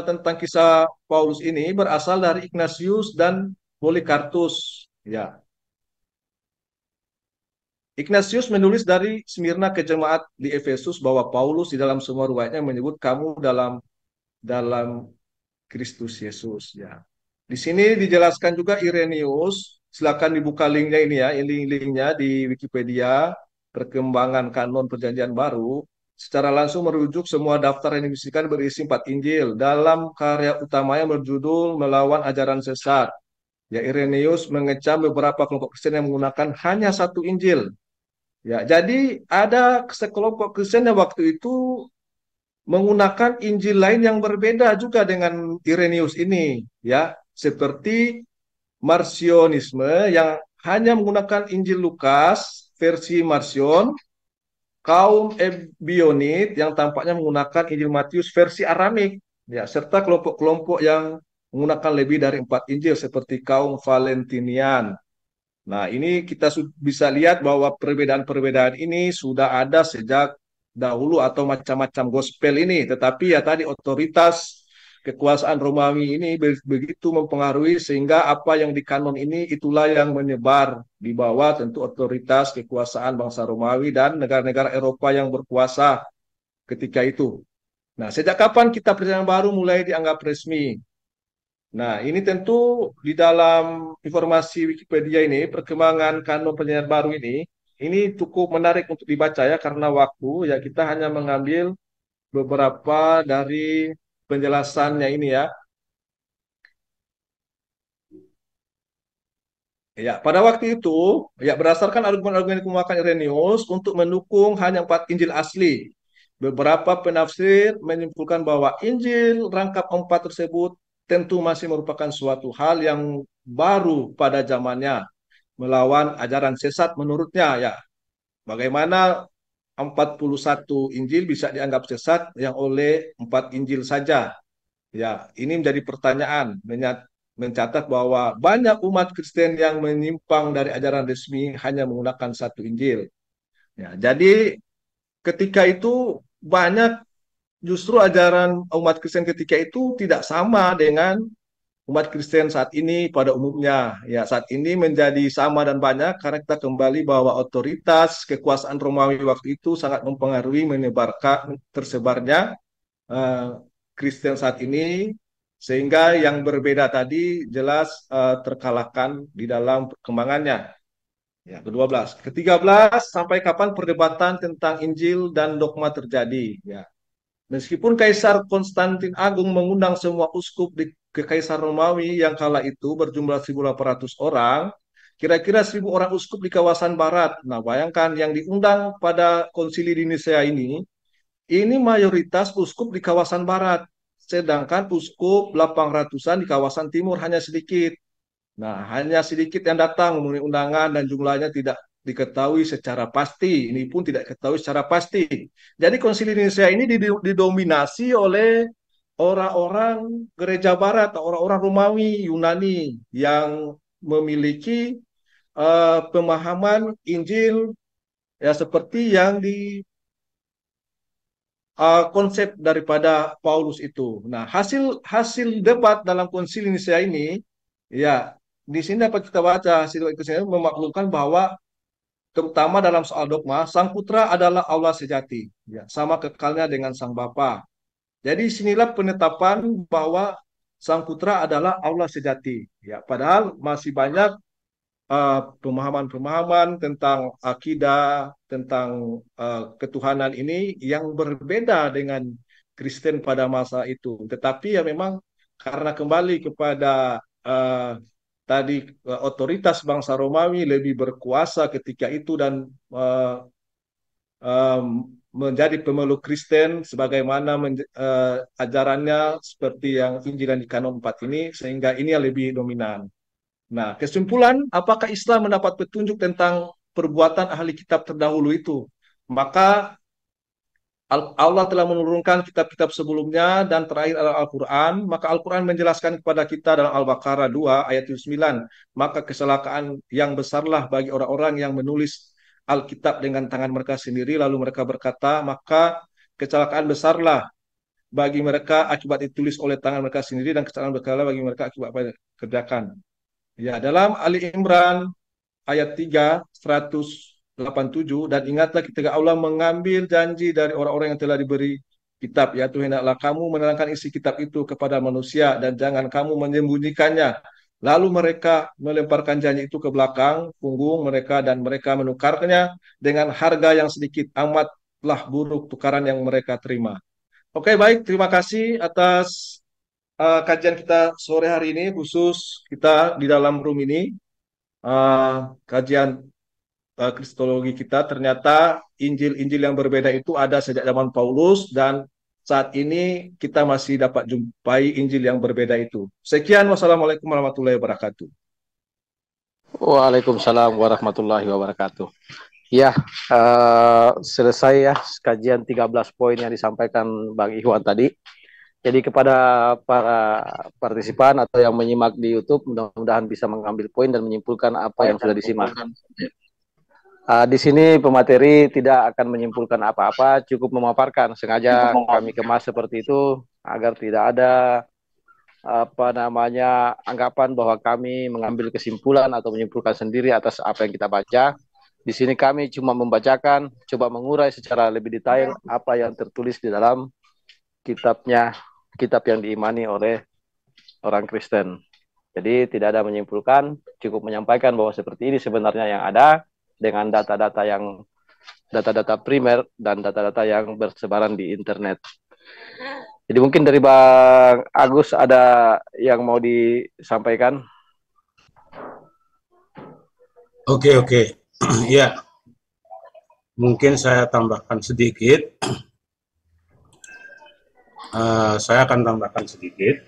tentang kisah Paulus ini berasal dari Ignatius dan Polikarpus. Ya, Ignatius menulis dari Smyrna ke jemaat di Efesus bahwa Paulus di dalam semua riwayatnya menyebut kamu dalam Kristus Yesus. Ya, di sini dijelaskan juga Irenaeus. Silakan dibuka linknya ini ya, link-linknya di Wikipedia perkembangan kanon Perjanjian Baru. Secara langsung merujuk semua daftar yang dimisikan berisi 4 Injil. Dalam karya utamanya berjudul Melawan Ajaran Sesat. Ya, Irenaeus mengecam beberapa kelompok Kristen yang menggunakan hanya satu Injil. Ya, jadi ada sekelompok Kristen yang waktu itu menggunakan Injil lain yang berbeda juga dengan Irenaeus ini, ya, seperti Marcionisme yang hanya menggunakan Injil Lukas versi Marcion, kaum Ebionit yang tampaknya menggunakan Injil Matius versi Aramik, ya, serta kelompok-kelompok yang menggunakan lebih dari 4 Injil seperti kaum Valentinian. Nah, ini kita bisa lihat bahwa perbedaan-perbedaan ini sudah ada sejak dahulu atau macam-macam gospel ini. Tetapi ya tadi otoritas kekuasaan Romawi ini begitu mempengaruhi sehingga apa yang di kanon ini itulah yang menyebar di bawah tentu otoritas kekuasaan bangsa Romawi dan negara-negara Eropa yang berkuasa ketika itu. Nah, sejak kapan kitab Perjanjian Baru mulai dianggap resmi? Nah, ini tentu di dalam informasi Wikipedia ini, perkembangan kanon Perjanjian Baru ini cukup menarik untuk dibaca ya, karena waktu ya kita hanya mengambil beberapa dari penjelasannya ini ya. Ya, pada waktu itu, ya berdasarkan argumen-argumen yang dikemukakan Irenaeus untuk mendukung hanya 4 Injil asli. Beberapa penafsir menyimpulkan bahwa Injil rangkap 4 tersebut tentu masih merupakan suatu hal yang baru pada zamannya, melawan ajaran sesat menurutnya ya. Bagaimana 41 Injil bisa dianggap sesat yang oleh 4 Injil saja? Ya, ini menjadi pertanyaan, mencatat bahwa banyak umat Kristen yang menyimpang dari ajaran resmi hanya menggunakan satu Injil. Ya, jadi ketika itu banyak justru ajaran umat Kristen ketika itu tidak sama dengan umat Kristen saat ini pada umumnya. Ya, saat ini menjadi sama dan banyak karena kita kembali bahwa otoritas kekuasaan Romawi waktu itu sangat mempengaruhi menyebarkan tersebarnya Kristen saat ini, sehingga yang berbeda tadi jelas terkalahkan di dalam perkembangannya. Ya, ke-12. Ke-13, sampai kapan perdebatan tentang Injil dan dogma terjadi? Ya. Meskipun Kaisar Konstantin Agung mengundang semua uskup ke Kaisar Romawi yang kala itu berjumlah 1.800 orang, kira-kira 1.000 orang uskup di kawasan barat. Nah, bayangkan yang diundang pada konsili di Nisea ini mayoritas uskup di kawasan barat, sedangkan uskup 800-an di kawasan timur hanya sedikit. Nah, hanya sedikit yang datang memenuhi undangan dan jumlahnya tidak diketahui secara pasti. Ini pun tidak diketahui secara pasti. Jadi Konsili Nicea ini didominasi oleh orang-orang gereja barat, orang-orang Romawi, Yunani yang memiliki pemahaman Injil ya seperti yang di konsep daripada Paulus itu. Nah, hasil hasil debat dalam Konsili Nicea ini, ya di sini dapat kita baca hasil debat memaklumkan bahwa terutama dalam soal dogma, Sang Putra adalah Allah sejati, ya, sama kekalnya dengan Sang Bapa. Jadi sinilah penetapan bahwa Sang Putra adalah Allah sejati. Ya, padahal masih banyak pemahaman-pemahaman tentang akidah, tentang ketuhanan ini yang berbeda dengan Kristen pada masa itu. Tetapi ya memang karena kembali kepada tadi otoritas bangsa Romawi lebih berkuasa ketika itu dan menjadi pemeluk Kristen sebagaimana ajarannya seperti yang Injil yang di Kanon 4 ini, sehingga ini yang lebih dominan. Nah, kesimpulan, apakah Islam mendapat petunjuk tentang perbuatan ahli kitab terdahulu itu? Maka Allah telah menurunkan kitab-kitab sebelumnya dan terakhir adalah Al-Quran. Maka Al-Quran menjelaskan kepada kita dalam Al-Baqarah 2 ayat 9. Maka kecelakaan yang besarlah bagi orang-orang yang menulis Alkitab dengan tangan mereka sendiri. Lalu mereka berkata, maka kecelakaan besarlah bagi mereka akibat ditulis oleh tangan mereka sendiri dan kecelakaan besarlah bagi mereka akibat apa yang kerjakan. Ya, dalam Ali Imran ayat 3, 187, dan ingatlah ketika Allah mengambil janji dari orang-orang yang telah diberi kitab, yaitu hendaklah kamu menerangkan isi kitab itu kepada manusia dan jangan kamu menyembunyikannya. Lalu mereka melemparkan janji itu ke belakang punggung mereka dan mereka menukarnya dengan harga yang sedikit, amatlah buruk tukaran yang mereka terima. Oke, baik, terima kasih atas kajian kita sore hari ini, khusus kita di dalam room ini. Kajian kristologi kita, ternyata Injil-Injil yang berbeda itu ada sejak zaman Paulus dan saat ini kita masih dapat jumpai Injil yang berbeda itu. Sekian, wassalamualaikum warahmatullahi wabarakatuh. Waalaikumsalam warahmatullahi wabarakatuh. Ya, selesai ya kajian 13 poin yang disampaikan Bang Ikhwan tadi. Jadi kepada para partisipan atau yang menyimak di YouTube, mudah-mudahan bisa mengambil poin dan menyimpulkan apa yang sudah disimak. Di sini pemateri tidak akan menyimpulkan apa-apa, cukup memaparkan. Sengaja kami kemas seperti itu agar tidak ada anggapan bahwa kami mengambil kesimpulan atau menyimpulkan sendiri atas apa yang kita baca. Di sini kami cuma membacakan, coba mengurai secara lebih detail apa yang tertulis di dalam kitab yang diimani oleh orang Kristen. Jadi tidak ada menyimpulkan, cukup menyampaikan bahwa seperti ini sebenarnya yang ada dengan data-data primer dan data-data yang bersebaran di internet. Jadi mungkin dari Bang Agus ada yang mau disampaikan? Oke. Ya, mungkin saya tambahkan sedikit. Saya akan tambahkan sedikit.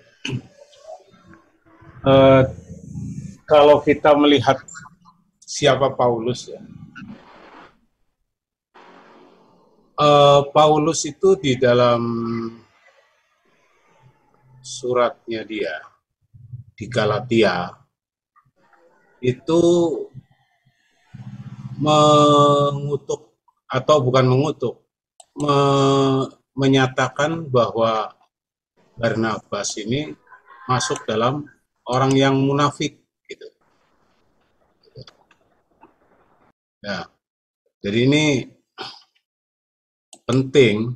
Kalau kita melihat siapa Paulus ya, Paulus itu di dalam suratnya dia di Galatia itu mengutuk atau bukan mengutuk, menyatakan bahwa Barnabas ini masuk dalam orang yang munafik gitu. Nah, jadi ini penting,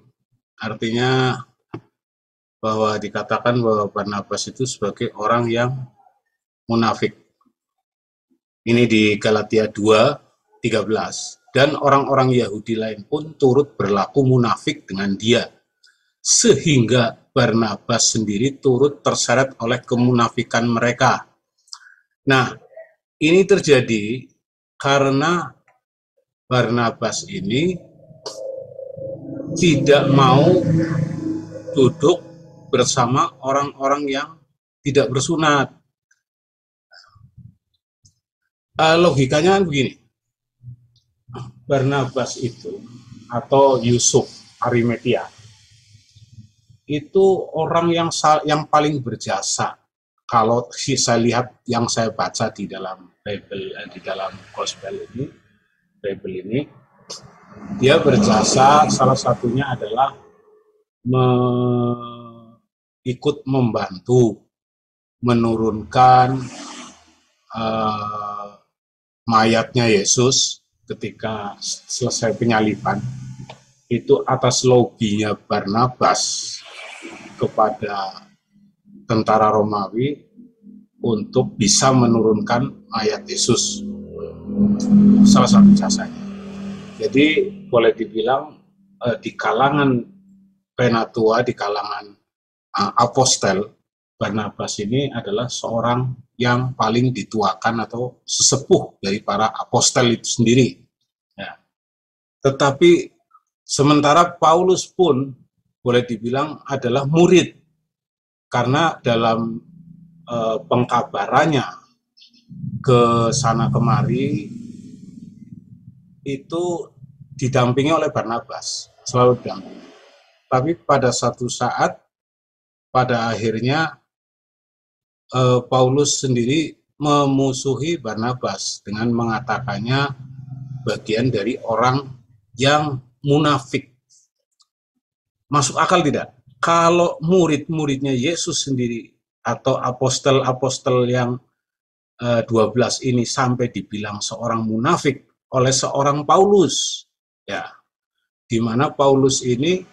artinya bahwa dikatakan bahwa Barnabas itu sebagai orang yang munafik. Ini di Galatia 2:13. Dan orang-orang Yahudi lain pun turut berlaku munafik dengan dia, sehingga Barnabas sendiri turut terseret oleh kemunafikan mereka. Nah, ini terjadi karena Barnabas ini tidak mau duduk bersama orang-orang yang tidak bersunat. Logikanya begini, Barnabas itu atau Yusuf Arimatia itu orang yang paling berjasa. Kalau saya lihat yang saya baca di dalam Bible, di dalam Gospel ini, Bible ini, dia berjasa. Salah satunya adalah ikut membantu menurunkan mayatnya Yesus ketika selesai penyaliban. Itu atas lobinya Barnabas kepada tentara Romawi untuk bisa menurunkan mayat Yesus. Salah satu jasanya. Jadi boleh dibilang di kalangan penatua, di kalangan apostel, Barnabas ini adalah seorang yang paling dituakan atau sesepuh dari para apostel itu sendiri. Ya. Tetapi sementara Paulus pun boleh dibilang adalah murid, karena dalam pengkabarannya ke sana kemari itu didampingi oleh Barnabas, selalu didampingi. Tapi pada satu saat, pada akhirnya Paulus sendiri memusuhi Barnabas dengan mengatakannya bagian dari orang yang munafik. Masuk akal tidak? Kalau murid-muridnya Yesus sendiri atau apostel-apostel yang 12 ini sampai dibilang seorang munafik oleh seorang Paulus, ya, di mana Paulus ini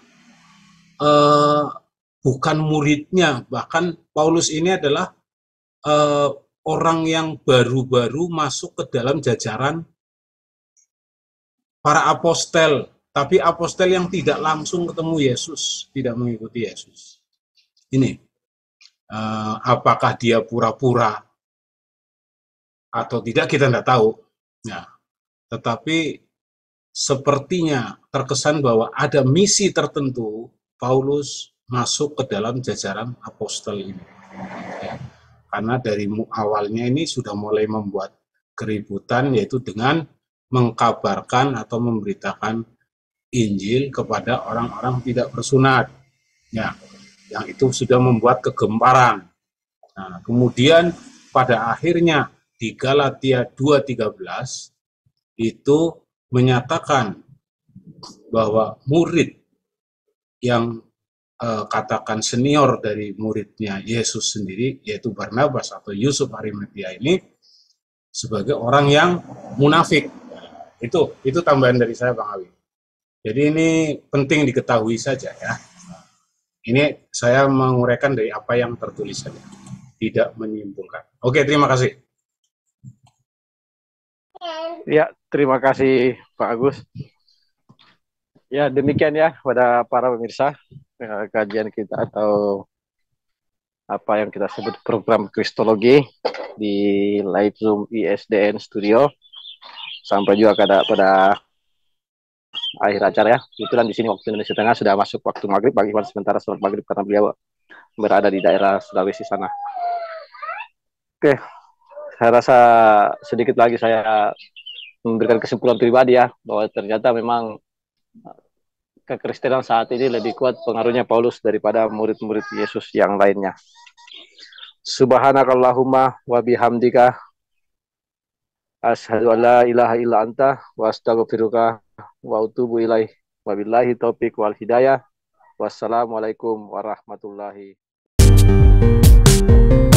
bukan muridnya, bahkan Paulus ini adalah orang yang baru-baru masuk ke dalam jajaran para apostel, tapi apostel yang tidak langsung ketemu Yesus, tidak mengikuti Yesus. Ini, apakah dia pura-pura atau tidak, kita tidak tahu. Nah, tetapi sepertinya terkesan bahwa ada misi tertentu Paulus masuk ke dalam jajaran apostel ini. Ya, karena dari awalnya ini sudah mulai membuat keributan, yaitu dengan mengkabarkan atau memberitakan Injil kepada orang-orang tidak bersunat, ya, yang itu sudah membuat kegemparan. Nah, kemudian pada akhirnya di Galatia 2:13 itu menyatakan bahwa murid yang katakan senior dari muridnya Yesus sendiri, yaitu Barnabas atau Yusuf Arimatia ini, sebagai orang yang munafik. Itu tambahan dari saya, Bang Awi. Jadi ini penting diketahui saja, ya. Ini saya menguraikan dari apa yang tertulis saja, tidak menyimpulkan. Oke, terima kasih. Ya, terima kasih Pak Agus. Ya, demikian ya pada para pemirsa kajian kita atau apa yang kita sebut program Kristologi di live Zoom ISDN Studio. Sampai juga pada akhir acara ya. Kebetulan di sini waktu Indonesia Tengah sudah masuk waktu maghrib, bagi Iwan sementara sholat maghrib karena beliau berada di daerah Sulawesi sana. Oke, saya rasa sedikit lagi saya memberikan kesimpulan pribadi ya, bahwa ternyata memang kekristenan saat ini lebih kuat pengaruhnya Paulus daripada murid-murid Yesus yang lainnya. Subhanakallahumma wa bihamdika asyhadu an la ilaha illa anta wa astaghfiruka wa atubu ilaih. Wabillahi taufiq wal hidayah. Wassalamualaikum warahmatullahi wabarakatuh.